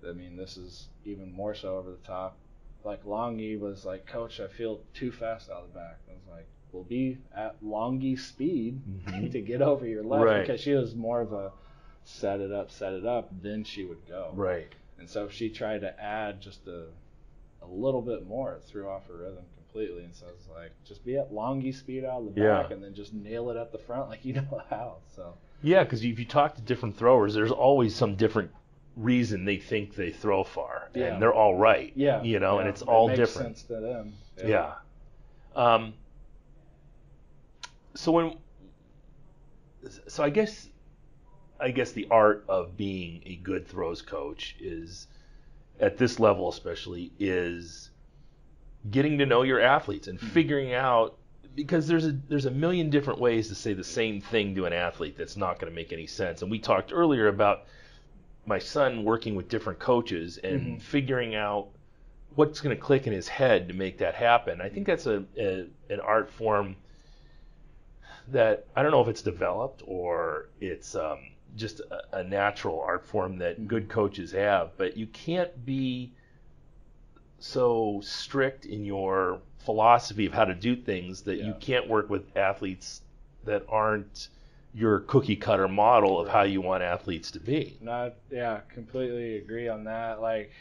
Speaker 2: I mean, this is even more so over the top. Like Longy was like, Coach, I feel too fast out of the back. I was like, we'll be at Longy speed to get over your left, because she was more of a set it up, then she would go. And so if she tried to add just a little bit more, it threw off her rhythm completely. And so it's like, just be at longy speed out of the back and then just nail it at the front like you know how. So
Speaker 1: yeah, because if you talk to different throwers, there's always some different reason they think they throw far, and they're all right.
Speaker 2: Yeah,
Speaker 1: you know, and it's all
Speaker 2: makes
Speaker 1: different.
Speaker 2: Sense to them.
Speaker 1: Yeah. So I guess the art of being a good throws coach is, at this level especially, is getting to know your athletes and figuring out, because there's a million different ways to say the same thing to an athlete that's not going to make any sense. And we talked earlier about my son working with different coaches and figuring out what's going to click in his head to make that happen. I think that's an art form that, I don't know if it's developed or it's just a natural art form that good coaches have, but you can't be so strict in your philosophy of how to do things that you can't work with athletes that aren't your cookie cutter model of how you want athletes to be.
Speaker 2: Completely agree on that. Like,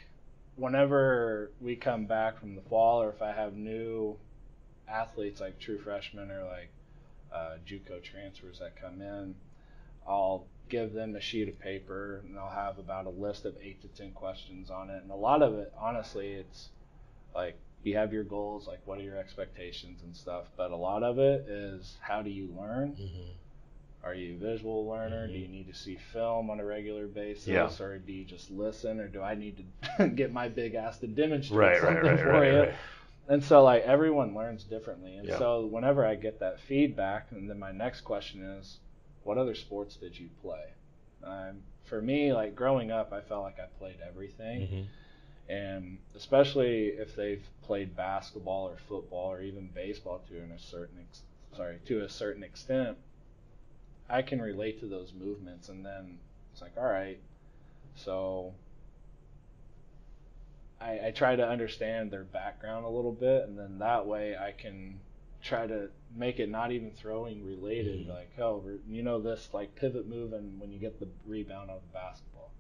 Speaker 2: whenever we come back from the fall, or if I have new athletes like true freshmen or like JUCO transfers that come in, I'll give them a sheet of paper and I'll have about a list of 8 to 10 questions on it. And a lot of it, honestly, it's like, you have your goals, like what are your expectations and stuff, but a lot of it is, how do you learn? Are you a visual learner? Do you need to see film on a regular basis? Or do you just listen? Or do I need to get my big ass to demonstrate something for you? Right. And so, like, everyone learns differently. And so whenever I get that feedback, and then my next question is, what other sports did you play? For me, like, growing up, I felt like I played everything. And especially if they've played basketball or football or even baseball to a certain extent, I can relate to those movements. And then it's like, all right, so I try to understand their background a little bit, and then that way I can try to make it not even throwing related, like, oh, you know, this like pivot move, and when you get the rebound of the basketball,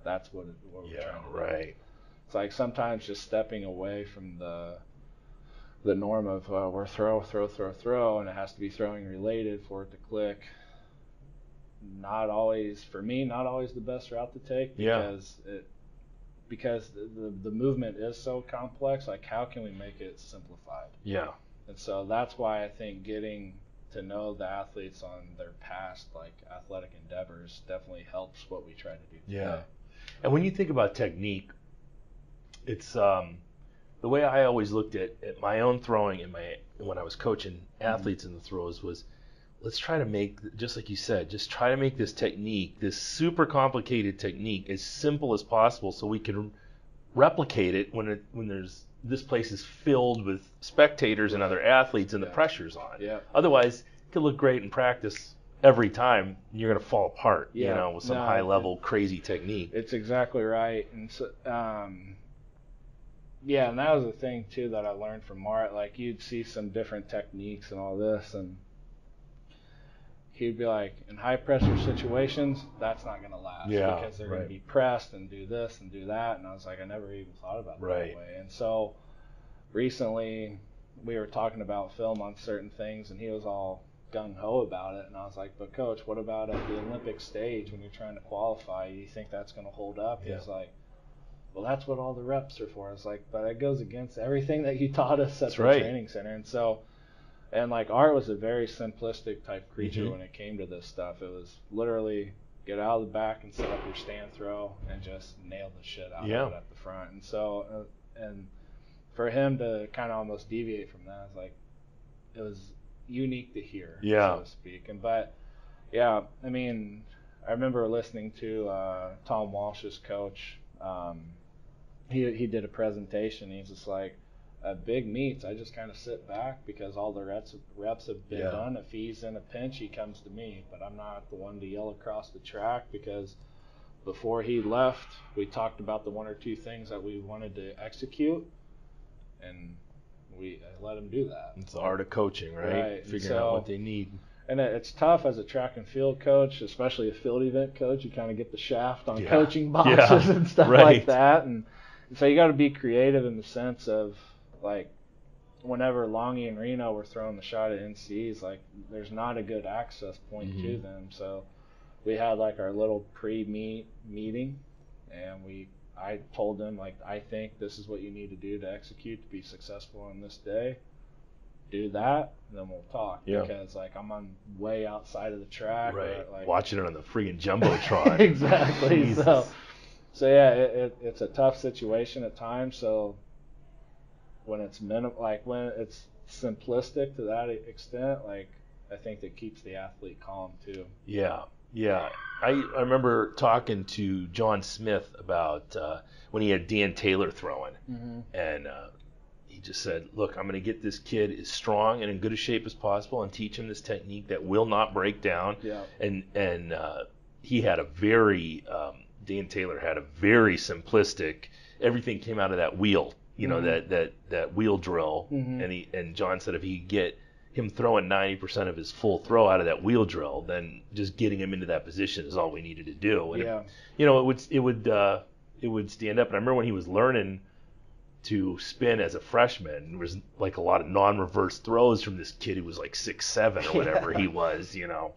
Speaker 2: that's what we're trying to do. It's like sometimes just stepping away from the norm of we're throw, and it has to be throwing related for it to click. Not always the best route to take, because the movement is so complex. Like, how can we make it simplified? And so that's why I think getting to know the athletes on their past, like, athletic endeavors definitely helps what we try to do today.
Speaker 1: And when you think about technique, it's the way I always looked at my own throwing when I was coaching athletes in the throws was, let's try to make, just like you said, just try to make this technique, this super complicated technique, as simple as possible, so we can replicate it when this place is filled with spectators and other athletes and the pressure's on. Otherwise, it could look great in practice every time, and you're going to fall apart, with some high-level crazy technique.
Speaker 2: It's exactly right. And so, and that was the thing too that I learned from Mart. Like, you'd see some different techniques and all this, and he'd be like, in high pressure situations, that's not going to last because they're going to be pressed and do this and do that. And I was like, I never even thought about it that way. And so recently we were talking about film on certain things, and he was all gung-ho about it. And I was like, but coach, what about at the Olympic stage when you're trying to qualify? You think that's going to hold up? He's like, well, that's what all the reps are for. I was like, but that goes against everything that you taught us at the training center. And so, and like, Art was a very simplistic type creature when it came to this stuff. It was literally get out of the back and set up your stand throw and just nail the shit out of it at the front. And so, and for him to kind of almost deviate from that, it was unique to hear, so to speak. And but I mean, I remember listening to Tom Walsh's coach. He did a presentation. He's just like, at big meets, I just kind of sit back because all the reps have been done. If he's in a pinch, he comes to me, but I'm not the one to yell across the track, because before he left, we talked about the one or two things that we wanted to execute, and I let him do that.
Speaker 1: It's the art of coaching, right? Figuring out what they need.
Speaker 2: And it's tough as a track and field coach, especially a field event coach. You kind of get the shaft on coaching boxes and stuff like that. And so you got to be creative in the sense of, like, whenever Longy and Reno were throwing the shot at NCs, like there's not a good access point to them. So we had like our little pre-meet meeting, and I told them, like, I think this is what you need to do to execute to be successful on this day. Do that, and then we'll talk.
Speaker 3: Yeah.
Speaker 2: Because like I'm on way outside of the track.
Speaker 3: Right.
Speaker 2: Like,
Speaker 3: watching it on the friggin' jumbotron.
Speaker 2: Exactly.
Speaker 3: Jesus.
Speaker 2: So yeah, it's a tough situation at times. So when it's when it's simplistic to that extent, like I think that keeps the athlete calm too.
Speaker 3: Yeah. I remember talking to John Smith about when he had Dan Taylor throwing, and he just said, "Look, I'm going to get this kid as strong and in good a shape as possible, and teach him this technique that will not break down."
Speaker 2: Yeah.
Speaker 3: And he had a very Dan Taylor had a very simplistic. Everything came out of that wheel, that wheel drill, and John said if he could get him throwing 90% of his full throw out of that wheel drill, then just getting him into that position is all we needed to do. And it would stand up. And I remember when he was learning to spin as a freshman, there was like a lot of non-reverse throws from this kid who was like 6'7" or whatever he was. Yeah.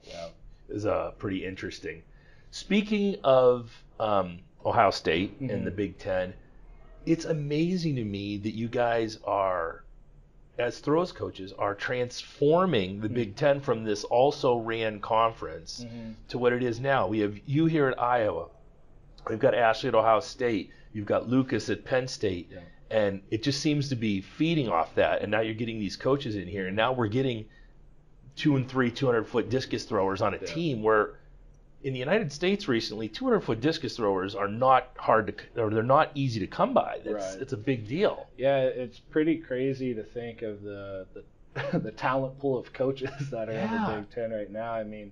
Speaker 3: It was pretty interesting. Speaking of Ohio State and the Big Ten, it's amazing to me that you guys are, as throws coaches, are transforming the Big Ten from this also-ran conference to what it is now. We have you here at Iowa. We've got Ashley at Ohio State. You've got Lucas at Penn State. Yeah. And it just seems to be feeding off that. And now you're getting these coaches in here. And now we're getting 2 and 3 200-foot discus throwers on a team where in the United States recently, 200-foot discus throwers are not they're not easy to come by. It's a big deal.
Speaker 2: Yeah, it's pretty crazy to think of the talent pool of coaches that are in the Big Ten right now. I mean,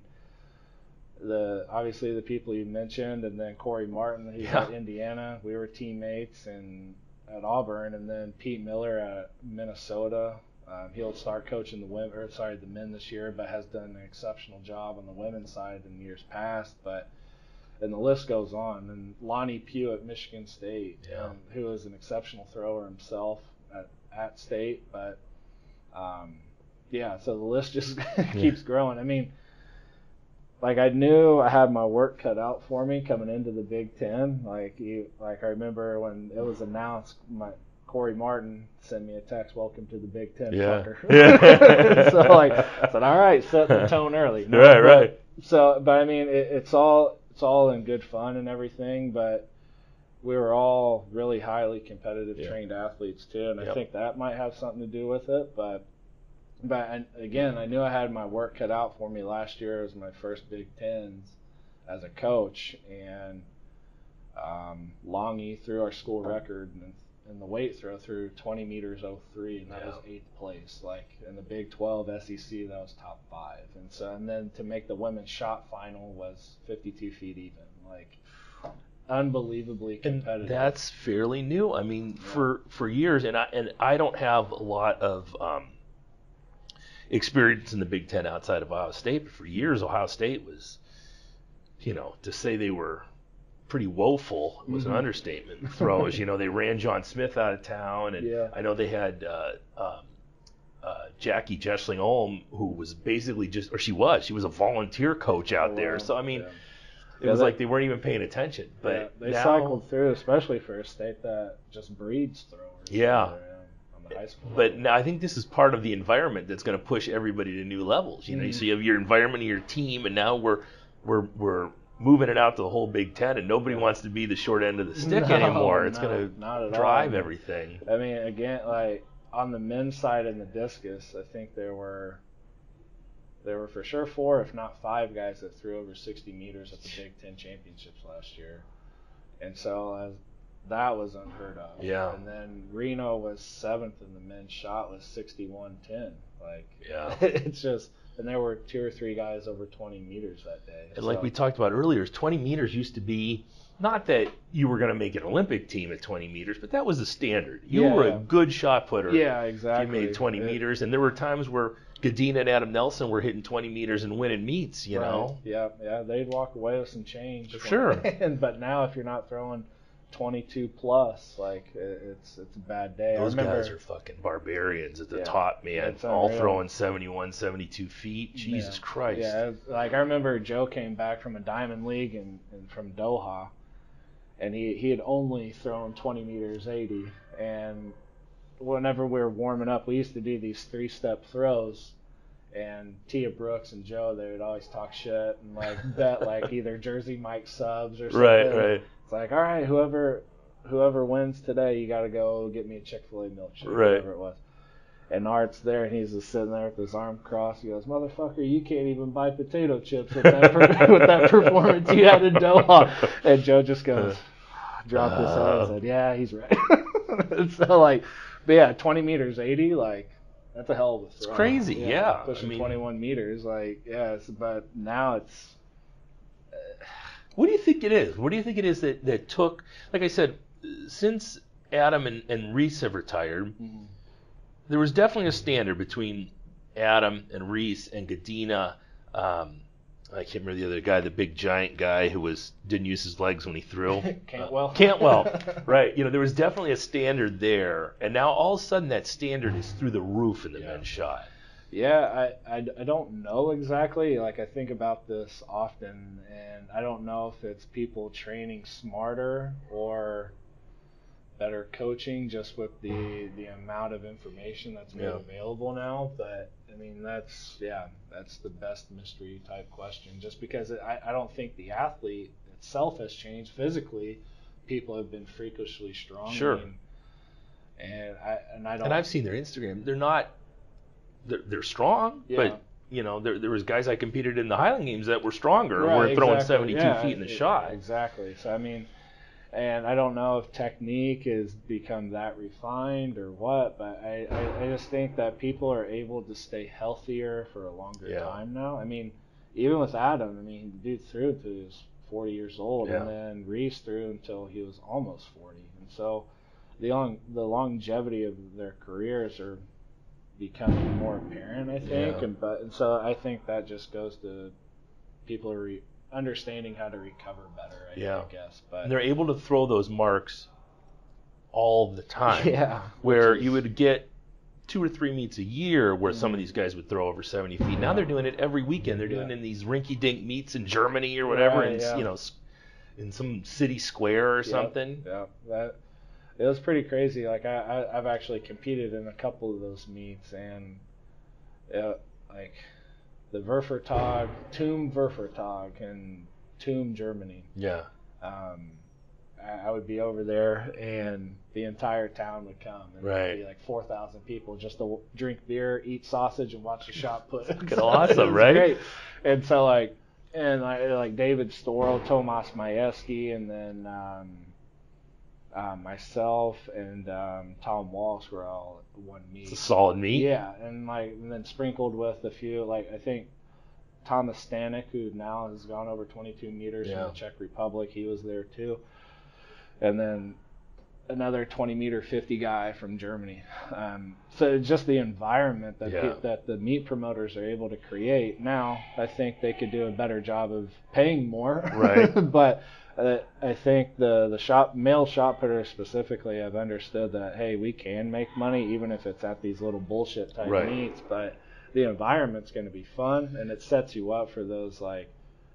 Speaker 2: obviously the people you mentioned, and then Corey Martin, he's at Indiana. We were teammates at Auburn, and then Pete Miller at Minnesota. He'll start coaching the men this year, but has done an exceptional job on the women's side in years past. And the list goes on. And Lonnie Pugh at Michigan State, who is an exceptional thrower himself at State. But so the list just keeps growing. I mean, like I knew I had my work cut out for me coming into the Big Ten. Like I remember when it was announced, Corey Martin sent me a text, "Welcome to the Big Ten, fucker." So I said, all right, set the tone early.
Speaker 3: Right.
Speaker 2: So, but I mean, it's all in good fun and everything, but we were all really highly competitive trained athletes too, and I think that might have something to do with it. But again, I knew I had my work cut out for me last year. It was my first Big Tens as a coach, and Longy threw our school record in the weight throw through 20 meters 03, and that was 8th place. Like in the Big 12 SEC, that was top 5. And then to make the women's shot final was 52 feet even. Like unbelievably competitive.
Speaker 3: And that's fairly new. I mean, for years, and I don't have a lot of experience in the Big Ten outside of Ohio State, but for years Ohio State was, to say they were pretty woeful was an understatement. Throws, they ran John Smith out of town, and I know they had Jackie Jesling-Olm, who was basically she was a volunteer coach out there. So I mean, it was like they weren't even paying attention. But
Speaker 2: they cycled through, especially for a state that just breeds throwers.
Speaker 3: Yeah.
Speaker 2: On the high school
Speaker 3: but now I think this is part of the environment that's going to push everybody to new levels. So you have your environment, your team, and now we're moving it out to the whole Big Ten, and nobody wants to be the short end of the stick anymore. It's going to drive everything.
Speaker 2: I mean, again, like on the men's side in the discus, I think there were for sure 4, if not 5 guys that threw over 60 meters at the Big Ten championships last year. And so that was unheard of.
Speaker 3: Yeah.
Speaker 2: And then Reno was 7th in the men's shot with 61-10. Like, it's just... And there were 2 or 3 guys over 20 meters that day.
Speaker 3: And like we talked about earlier, 20 meters used to be, not that you were going to make an Olympic team at 20 meters, but that was the standard. You were a good shot putter.
Speaker 2: Yeah, exactly.
Speaker 3: If you made 20 meters. And there were times where Gadina and Adam Nelson were hitting 20 meters and winning meets, you know.
Speaker 2: Yeah, they'd walk away with some change.
Speaker 3: Sure.
Speaker 2: But now if you're not throwing 22 plus. Like it's a bad day.
Speaker 3: Those
Speaker 2: I remember,
Speaker 3: guys are fucking barbarians at the
Speaker 2: Yeah,
Speaker 3: top, man.
Speaker 2: it's
Speaker 3: All
Speaker 2: unreal.
Speaker 3: throwing 71, 72 feet. Jesus
Speaker 2: Yeah.
Speaker 3: Christ.
Speaker 2: Yeah, like I remember Joe came back from a Diamond League and from Doha, and he had only thrown 20 meters 80. And whenever we were warming up, we used to do these 3-step throws. And Tia Brooks and Joe, they would always talk shit and like bet like either Jersey Mike subs or something.
Speaker 3: Right.
Speaker 2: It's like, all right, whoever wins today, you got to go get me a Chick-fil-A milkshake,
Speaker 3: Right.
Speaker 2: whatever it was. And Art's there, and he's just sitting there with his arm crossed. He goes, "Motherfucker, you can't even buy potato chips with that with that performance you had in Doha." And Joe just goes, dropped his head and said, "Yeah, he's right." And so like, but yeah, 20 meters 80, like. That's a hell of a throw.
Speaker 3: It's crazy, yeah.
Speaker 2: Pushing 21 meters, like, yeah. But now it's.
Speaker 3: What do you think it is? What do you think it is that took, like I said, since Adam and Reese have retired, there was definitely a standard between Adam and Reese and Gadina. I can't remember the other guy, the big giant guy who didn't use his legs when he threw. Cantwell, right. There was definitely a standard there, and now all of a sudden that standard is through the roof in the men's shot.
Speaker 2: Yeah, I don't know exactly. Like, I think about this often, and I don't know if it's people training smarter or better coaching just with the amount of information that's made available now. But I mean, that's the best mystery type question, just because I don't think the athlete itself has changed physically. People have been freakishly strong.
Speaker 3: Sure.
Speaker 2: And I don't.
Speaker 3: And I've seen their Instagram. They're strong, but there was guys I competed in the Highland Games that were stronger, were throwing 72 feet in the shot.
Speaker 2: Exactly. So I mean. And I don't know if technique has become that refined or what, but I just think that people are able to stay healthier for a longer time now. I mean, even with Adam, I mean, the dude threw until he was 40 years old, and then Reese threw until he was almost 40. And so the longevity of their careers are becoming more apparent, I think.
Speaker 3: Yeah.
Speaker 2: And so I think that just goes to people understanding how to recover better, I guess. But
Speaker 3: and they're able to throw those marks all the time.
Speaker 2: Yeah.
Speaker 3: Where you would get 2 or 3 meets a year where some of these guys would throw over 70 feet. Now they're doing it every weekend. They're doing it in these rinky-dink meets in Germany or whatever, in some city square or something.
Speaker 2: Yeah. It was pretty crazy. Like I've actually competed in a couple of those meets, and like the Tomb Werfertag in Tomb, Germany.
Speaker 3: Yeah.
Speaker 2: I would be over there, and the entire town would come, and there'd be like 4,000 people just to drink beer, eat sausage, and watch the shot put.
Speaker 3: It's awesome, right?
Speaker 2: Great. And so like David Storl, Tomas Majewski, and then myself and Tom Walsh were all at one meet.
Speaker 3: It's a solid meet.
Speaker 2: Yeah, and then sprinkled with a few, like I think Thomas Stanek, who now has gone over 22 meters from the Czech Republic, he was there too. And then another 20-meter 50 guy from Germany. So just the environment that the meet promoters are able to create. Now, I think they could do a better job of paying more. Right. But I think the male shot putters specifically have understood that, hey, we can make money even if it's at these little bullshit type meets. But the environment's going to be fun, and it sets you up for those like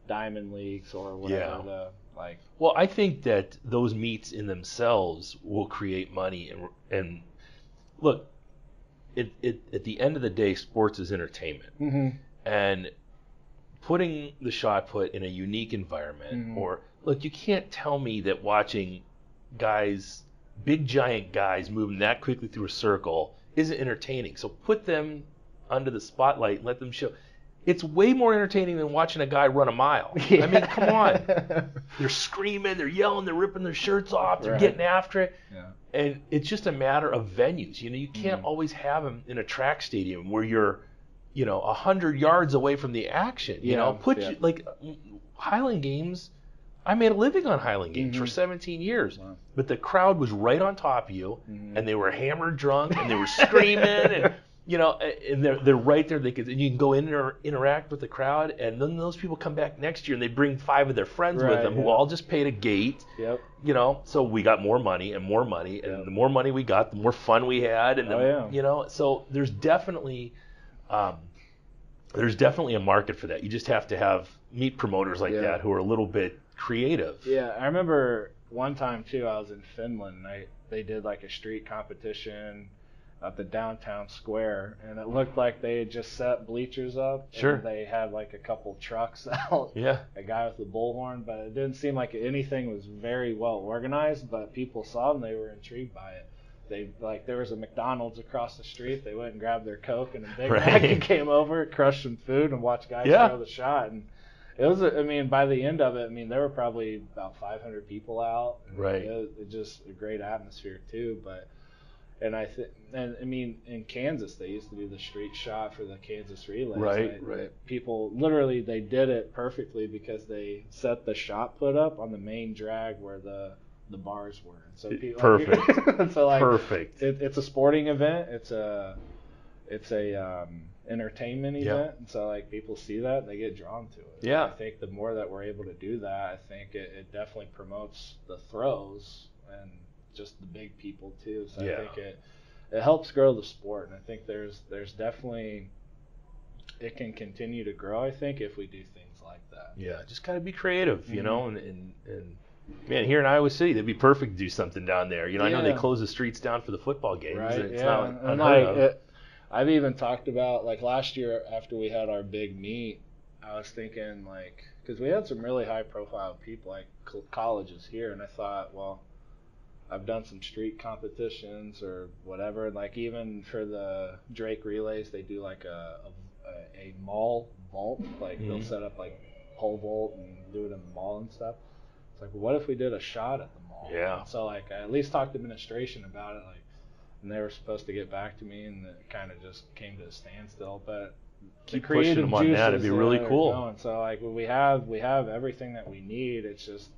Speaker 2: diamond leagues or whatever
Speaker 3: Well, I think that those meets in themselves will create money, and look, at the end of the day, sports is entertainment, and putting the shot put in a unique environment, or look, you can't tell me that watching guys, big giant guys moving that quickly through a circle isn't entertaining. So put them under the spotlight and let them show. It's way more entertaining than watching a guy run a mile. I mean, come on. They're screaming, they're yelling, they're ripping their shirts off, they're getting after it. Yeah. And it's just a matter of venues. You can't always have them in a track stadium where you're, 100 yards away from the action. Like Highland Games, I made a living on Highland Games for 17 years. Wow. But the crowd was right on top of you, and they were hammered drunk, and they were screaming, and you know, and they're right there. And you can go in and interact with the crowd, and then those people come back next year and they bring 5 of their friends with them who all just paid a gate.
Speaker 2: Yep.
Speaker 3: You know, so we got more money, and the more money we got, the more fun we had, and you know, so there's definitely a market for that. You just have to meet promoters like that who are a little bit creative.
Speaker 2: Yeah, I remember one time too. I was in Finland. They did like a street competition at the downtown square, and it looked like they had just set bleachers up.
Speaker 3: Sure.
Speaker 2: And they had like a couple trucks out.
Speaker 3: Yeah.
Speaker 2: A guy with the bullhorn, but it didn't seem like anything was very well organized. But people saw them, they were intrigued by it. There was a McDonald's across the street. They went and grabbed their Coke and a Big Mac and came over, crushed some food, and watched guys throw the shot. And it was, by the end of it, there were probably about 500 people out.
Speaker 3: Right.
Speaker 2: It was just a great atmosphere too. In Kansas, they used to do the street shot for the Kansas relays.
Speaker 3: Right.
Speaker 2: People, literally, they did it perfectly because they set the shot put up on the main drag where the bars were. And so people,
Speaker 3: perfect.
Speaker 2: Perfect. It's a sporting event. It's a entertainment event, and so people see that, they get drawn to it.
Speaker 3: Yeah.
Speaker 2: I think the more that we're able to do that, I think it definitely promotes the throws and just the big people too. So I think it helps grow the sport, and I think there's definitely, it can continue to grow, I think, if we do things like that.
Speaker 3: Yeah, just gotta be creative, you know, and man, here in Iowa City, it'd be perfect to do something down there. You know, I know they close the streets down for the football games.
Speaker 2: Right.
Speaker 3: It's not
Speaker 2: unheard of. I've even talked about, last year after we had our big meet, I was thinking, because we had some really high-profile people, like colleges here, and I thought, well, I've done some street competitions or whatever, even for the Drake relays, they do a mall vault, they'll set up pole vault and do it in the mall and stuff. It's what if we did a shot at the mall?
Speaker 3: Yeah.
Speaker 2: And so I at least talked to administration about it, and they were supposed to get back to me, and it kind of just came to a standstill. But
Speaker 3: keep pushing them on that. It'd be really cool.
Speaker 2: Going. So we have everything that we need. It's just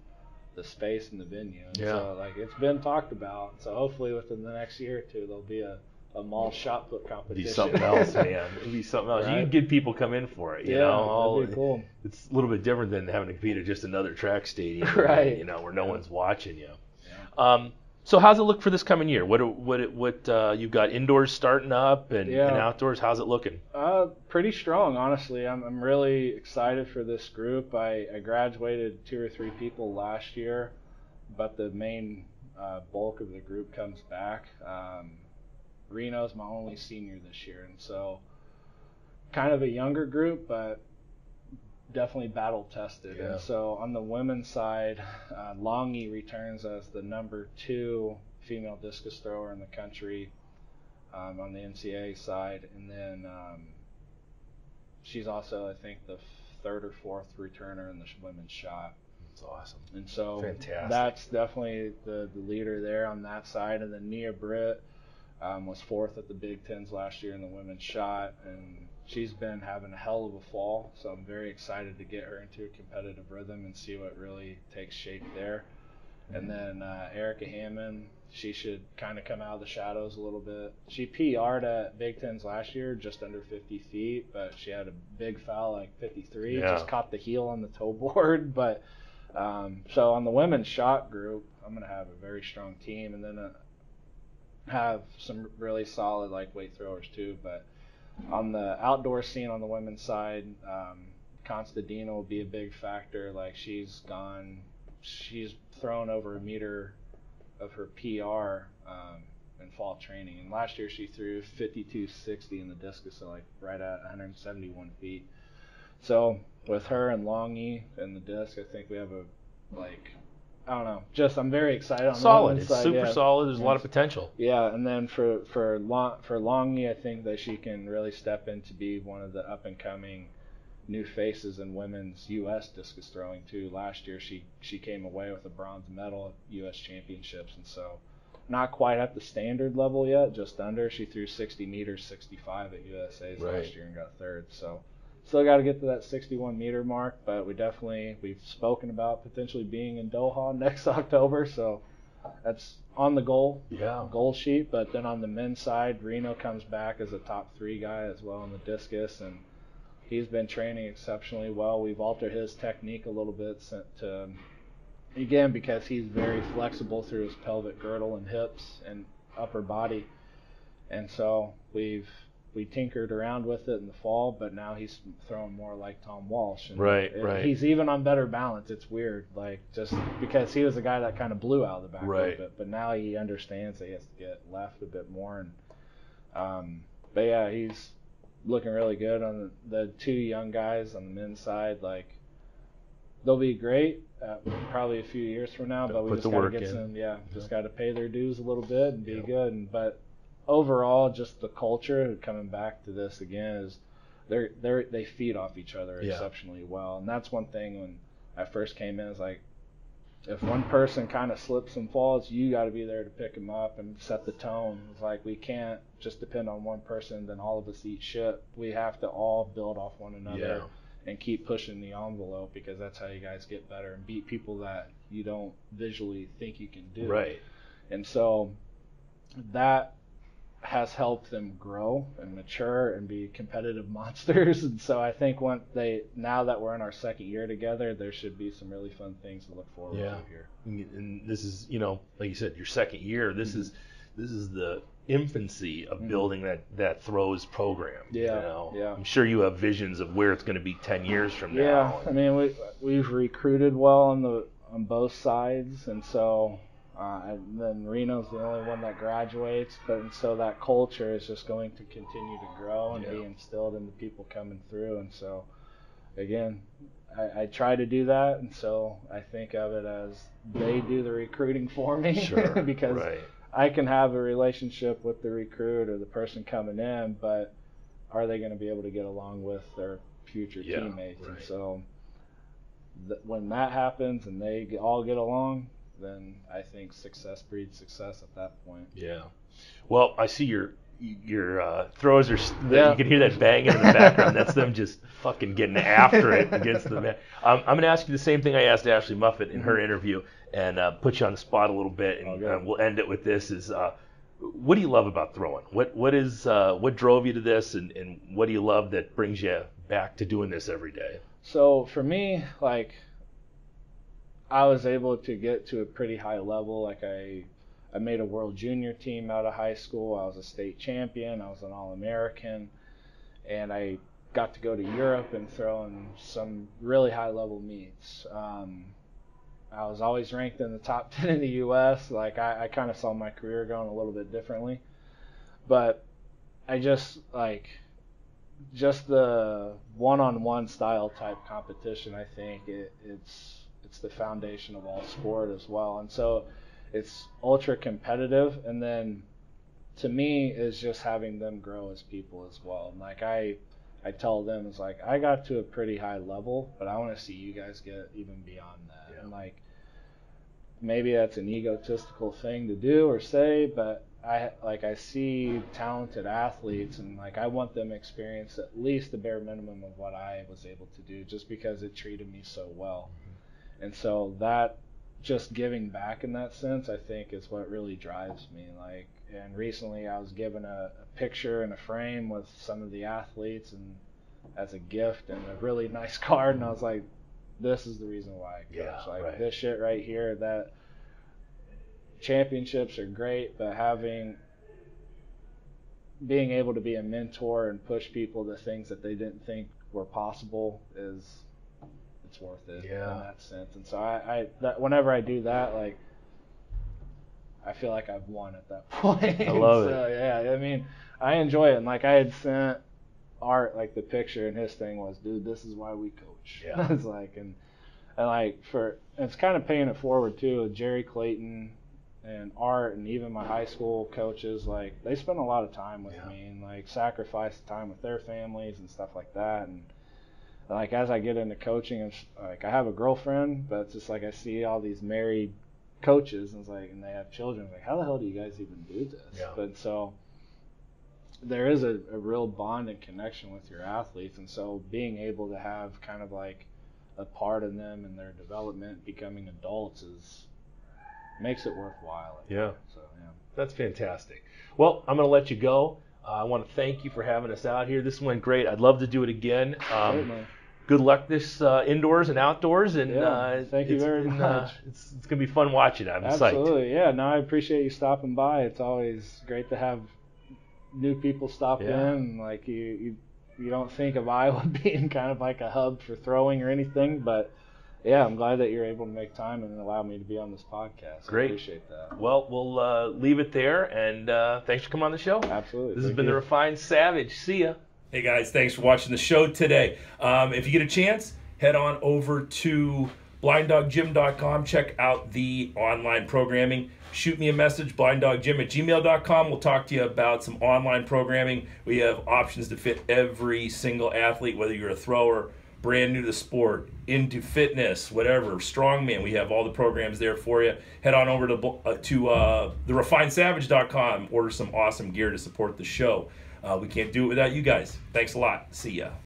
Speaker 2: the space and the venue. And so it's been talked about. So hopefully within the next year or two there'll be a mall shot put competition.
Speaker 3: It'd be something else, man. It'd be something else.
Speaker 2: Right?
Speaker 3: You can get people come in for it. You know,
Speaker 2: that'd be cool.
Speaker 3: It's a little bit different than having to compete at just another track stadium,
Speaker 2: right?
Speaker 3: You know, where no one's watching you. Yeah. So how's it look for this coming year? What you've got indoors starting up and outdoors? How's it looking?
Speaker 2: Pretty strong, honestly. I'm really excited for this group. I graduated 2 or 3 people last year, but the main bulk of the group comes back. Reno's my only senior this year, and so kind of a younger group, but definitely battle tested.
Speaker 3: Yeah.
Speaker 2: And so on the women's side, Longy returns as the number 2 female discus thrower in the country on the NCAA side, and then she's also, I think, the 3rd or 4th returner in the women's shot.
Speaker 3: That's awesome.
Speaker 2: And so
Speaker 3: fantastic.
Speaker 2: That's definitely the leader there on that side. And then Nia Britt was 4th at the Big Tens last year in the women's shot, and she's been having a hell of a fall, so I'm very excited to get her into a competitive rhythm and see what really takes shape there. And then Erica Hammond, she should kind of come out of the shadows a little bit. She PR'd at Big Tens last year, just under 50 feet, but she had a big foul, 53, just caught the heel on the toe board. But so on the women's shot group, I'm going to have a very strong team, and then have some really solid weight throwers too. But on the outdoor scene on the women's side, Constantino will be a big factor. She's thrown over a meter of her PR in fall training, and last year she threw 52.60 in the discus, so right at 171 feet. So with her and Longy and the disc, I think we have a I don't know. I'm very excited on
Speaker 3: solid.
Speaker 2: The
Speaker 3: it's
Speaker 2: side,
Speaker 3: super solid. There's a lot of potential.
Speaker 2: Yeah, and then for Longy, I think that she can really step in to be one of the up and coming new faces in women's U.S. discus throwing too. Last year she came away with a bronze medal at U.S. championships, and so not quite at the standard level yet, just under. She threw 60 meters, 65 at USA's last year and got 3rd. So still got to get to that 61 meter mark, but we've spoken about potentially being in Doha next October, so that's on the goal sheet. But then on the men's side, Reno comes back as a top 3 guy as well in the discus, and he's been training exceptionally well. We've altered his technique a little bit to, again, because he's very flexible through his pelvic girdle and hips and upper body. And so we tinkered around with it in the fall, but now he's throwing more like Tom Walsh. And
Speaker 3: right.
Speaker 2: He's even on better balance. It's weird, like, just because he was a guy that kind of blew out of the back a little bit, but now he understands that he has to get left a bit more. And but yeah, he's looking really good. On the 2 young guys on the men's side, like, they'll be great probably a few years from now, but we just got to get some, just got to pay their dues a little bit and be good. But overall, just the culture, coming back to this again, is they feed off each other exceptionally well. And that's one thing when I first came in, is like, if one person kind of slips and falls, you got to be there to pick them up and set the tone. It's like, we can't just depend on one person, then all of us eat shit. We have to all build off one another and keep pushing the envelope, because that's how you guys get better and beat people that you don't visually think you can do.
Speaker 3: Right.
Speaker 2: And so that has helped them grow and mature and be competitive monsters. And so I think now that we're in our second year together, there should be some really fun things to look forward to here.
Speaker 3: And this is, like you said, your second year. This is the infancy of building that throws program. I'm sure you have visions of where it's going to be 10 years from now.
Speaker 2: Yeah, I mean, we've recruited well on both sides, and so and then Reno's the only one that graduates, and so that culture is just going to continue to grow and be instilled in the people coming through. And so, again, I try to do that, and so I think of it as they do the recruiting for me, because I can have a relationship with the recruit or the person coming in, but are they going to be able to get along with their future teammates? And so when that happens and they all get along, then I think success breeds success at that point.
Speaker 3: Yeah. Well, I see your throws are. You can hear that banging in the background. That's them just fucking getting after it against the man. I'm going to ask you the same thing I asked Ashley Muffett in her interview, and put you on the spot a little bit, and we'll end it with this: is what do you love about throwing? What drove you to this, and what do you love that brings you back to doing this every day?
Speaker 2: So for me, like, I was able to get to a pretty high level. Like, I made a world junior team out of high school. I was a state champion. I was an All-American. And I got to go to Europe and throw in some really high level meets. I was always ranked in the top 10 in the U.S. Like, I kind of saw my career going a little bit differently. But I just the one-on-one style type competition, I think it's the foundation of all sport as well. And so it's ultra competitive, and then to me is just having them grow as people as well. And like I tell them, it's like, I got to a pretty high level, but I want to see you guys get even beyond that. And like, maybe that's an egotistical thing to do or say, but I see talented athletes, and like, I want them to experience at least the bare minimum of what I was able to do, just because it treated me so well. And so that, just giving back in that sense, I think is what really drives me. Like, and recently I was given a picture and a frame with some of the athletes, and as a gift, and a really nice card, and I was like, this is the reason why I coach. This shit right here, that championships are great, but being able to be a mentor and push people to things that they didn't think were possible it's worth it in that sense. And so whenever I do that, like, I feel like I've won at that point.
Speaker 3: I love it.
Speaker 2: Yeah, I mean, I enjoy it. And like, I had sent Art like the picture, and his thing was, dude, this is why we coach.
Speaker 3: Yeah.
Speaker 2: It's like, and like, it's kind of paying it forward too, with Jerry Clayton and Art, and even my high school coaches, like, they spend a lot of time with me, and like, sacrifice time with their families and stuff like that. And like, as I get into coaching, it's like, I have a girlfriend, but it's just like, I see all these married coaches, and it's like, and they have children. Like, how the hell do you guys even do this?
Speaker 3: Yeah.
Speaker 2: But so there is a real bond and connection with your athletes, and so being able to have kind of like a part in them and their development, becoming adults, makes it worthwhile.
Speaker 3: Yeah.
Speaker 2: So yeah.
Speaker 3: That's fantastic. Well, I'm going to let you go. I want to thank you for having us out here. This went great. I'd love to do it again.
Speaker 2: Certainly.
Speaker 3: Good luck this indoors and outdoors. And
Speaker 2: thank you very much.
Speaker 3: It's going to be fun watching. I'm psyched.
Speaker 2: Absolutely. Yeah. No, I appreciate you stopping by. It's always great to have new people stop in. Like you don't think of Iowa being kind of like a hub for throwing or anything, but yeah, I'm glad that you're able to make time and allow me to be on this podcast.
Speaker 3: Great.
Speaker 2: I appreciate that.
Speaker 3: Well, we'll leave it there, and thanks for coming on the show.
Speaker 2: Absolutely.
Speaker 3: This has been the Refined Savage. See ya.
Speaker 1: Hey guys, thanks for watching the show today. If you get a chance, head on over to blinddoggym.com. Check out the online programming. Shoot me a message, blinddoggym@gmail.com. We'll talk to you about some online programming. We have options to fit every single athlete, whether you're a thrower, brand new to the sport, into fitness, whatever, strongman. We have all the programs there for you. Head on over to therefinedsavage.com. Order some awesome gear to support the show. We can't do it without you guys. Thanks a lot. See ya.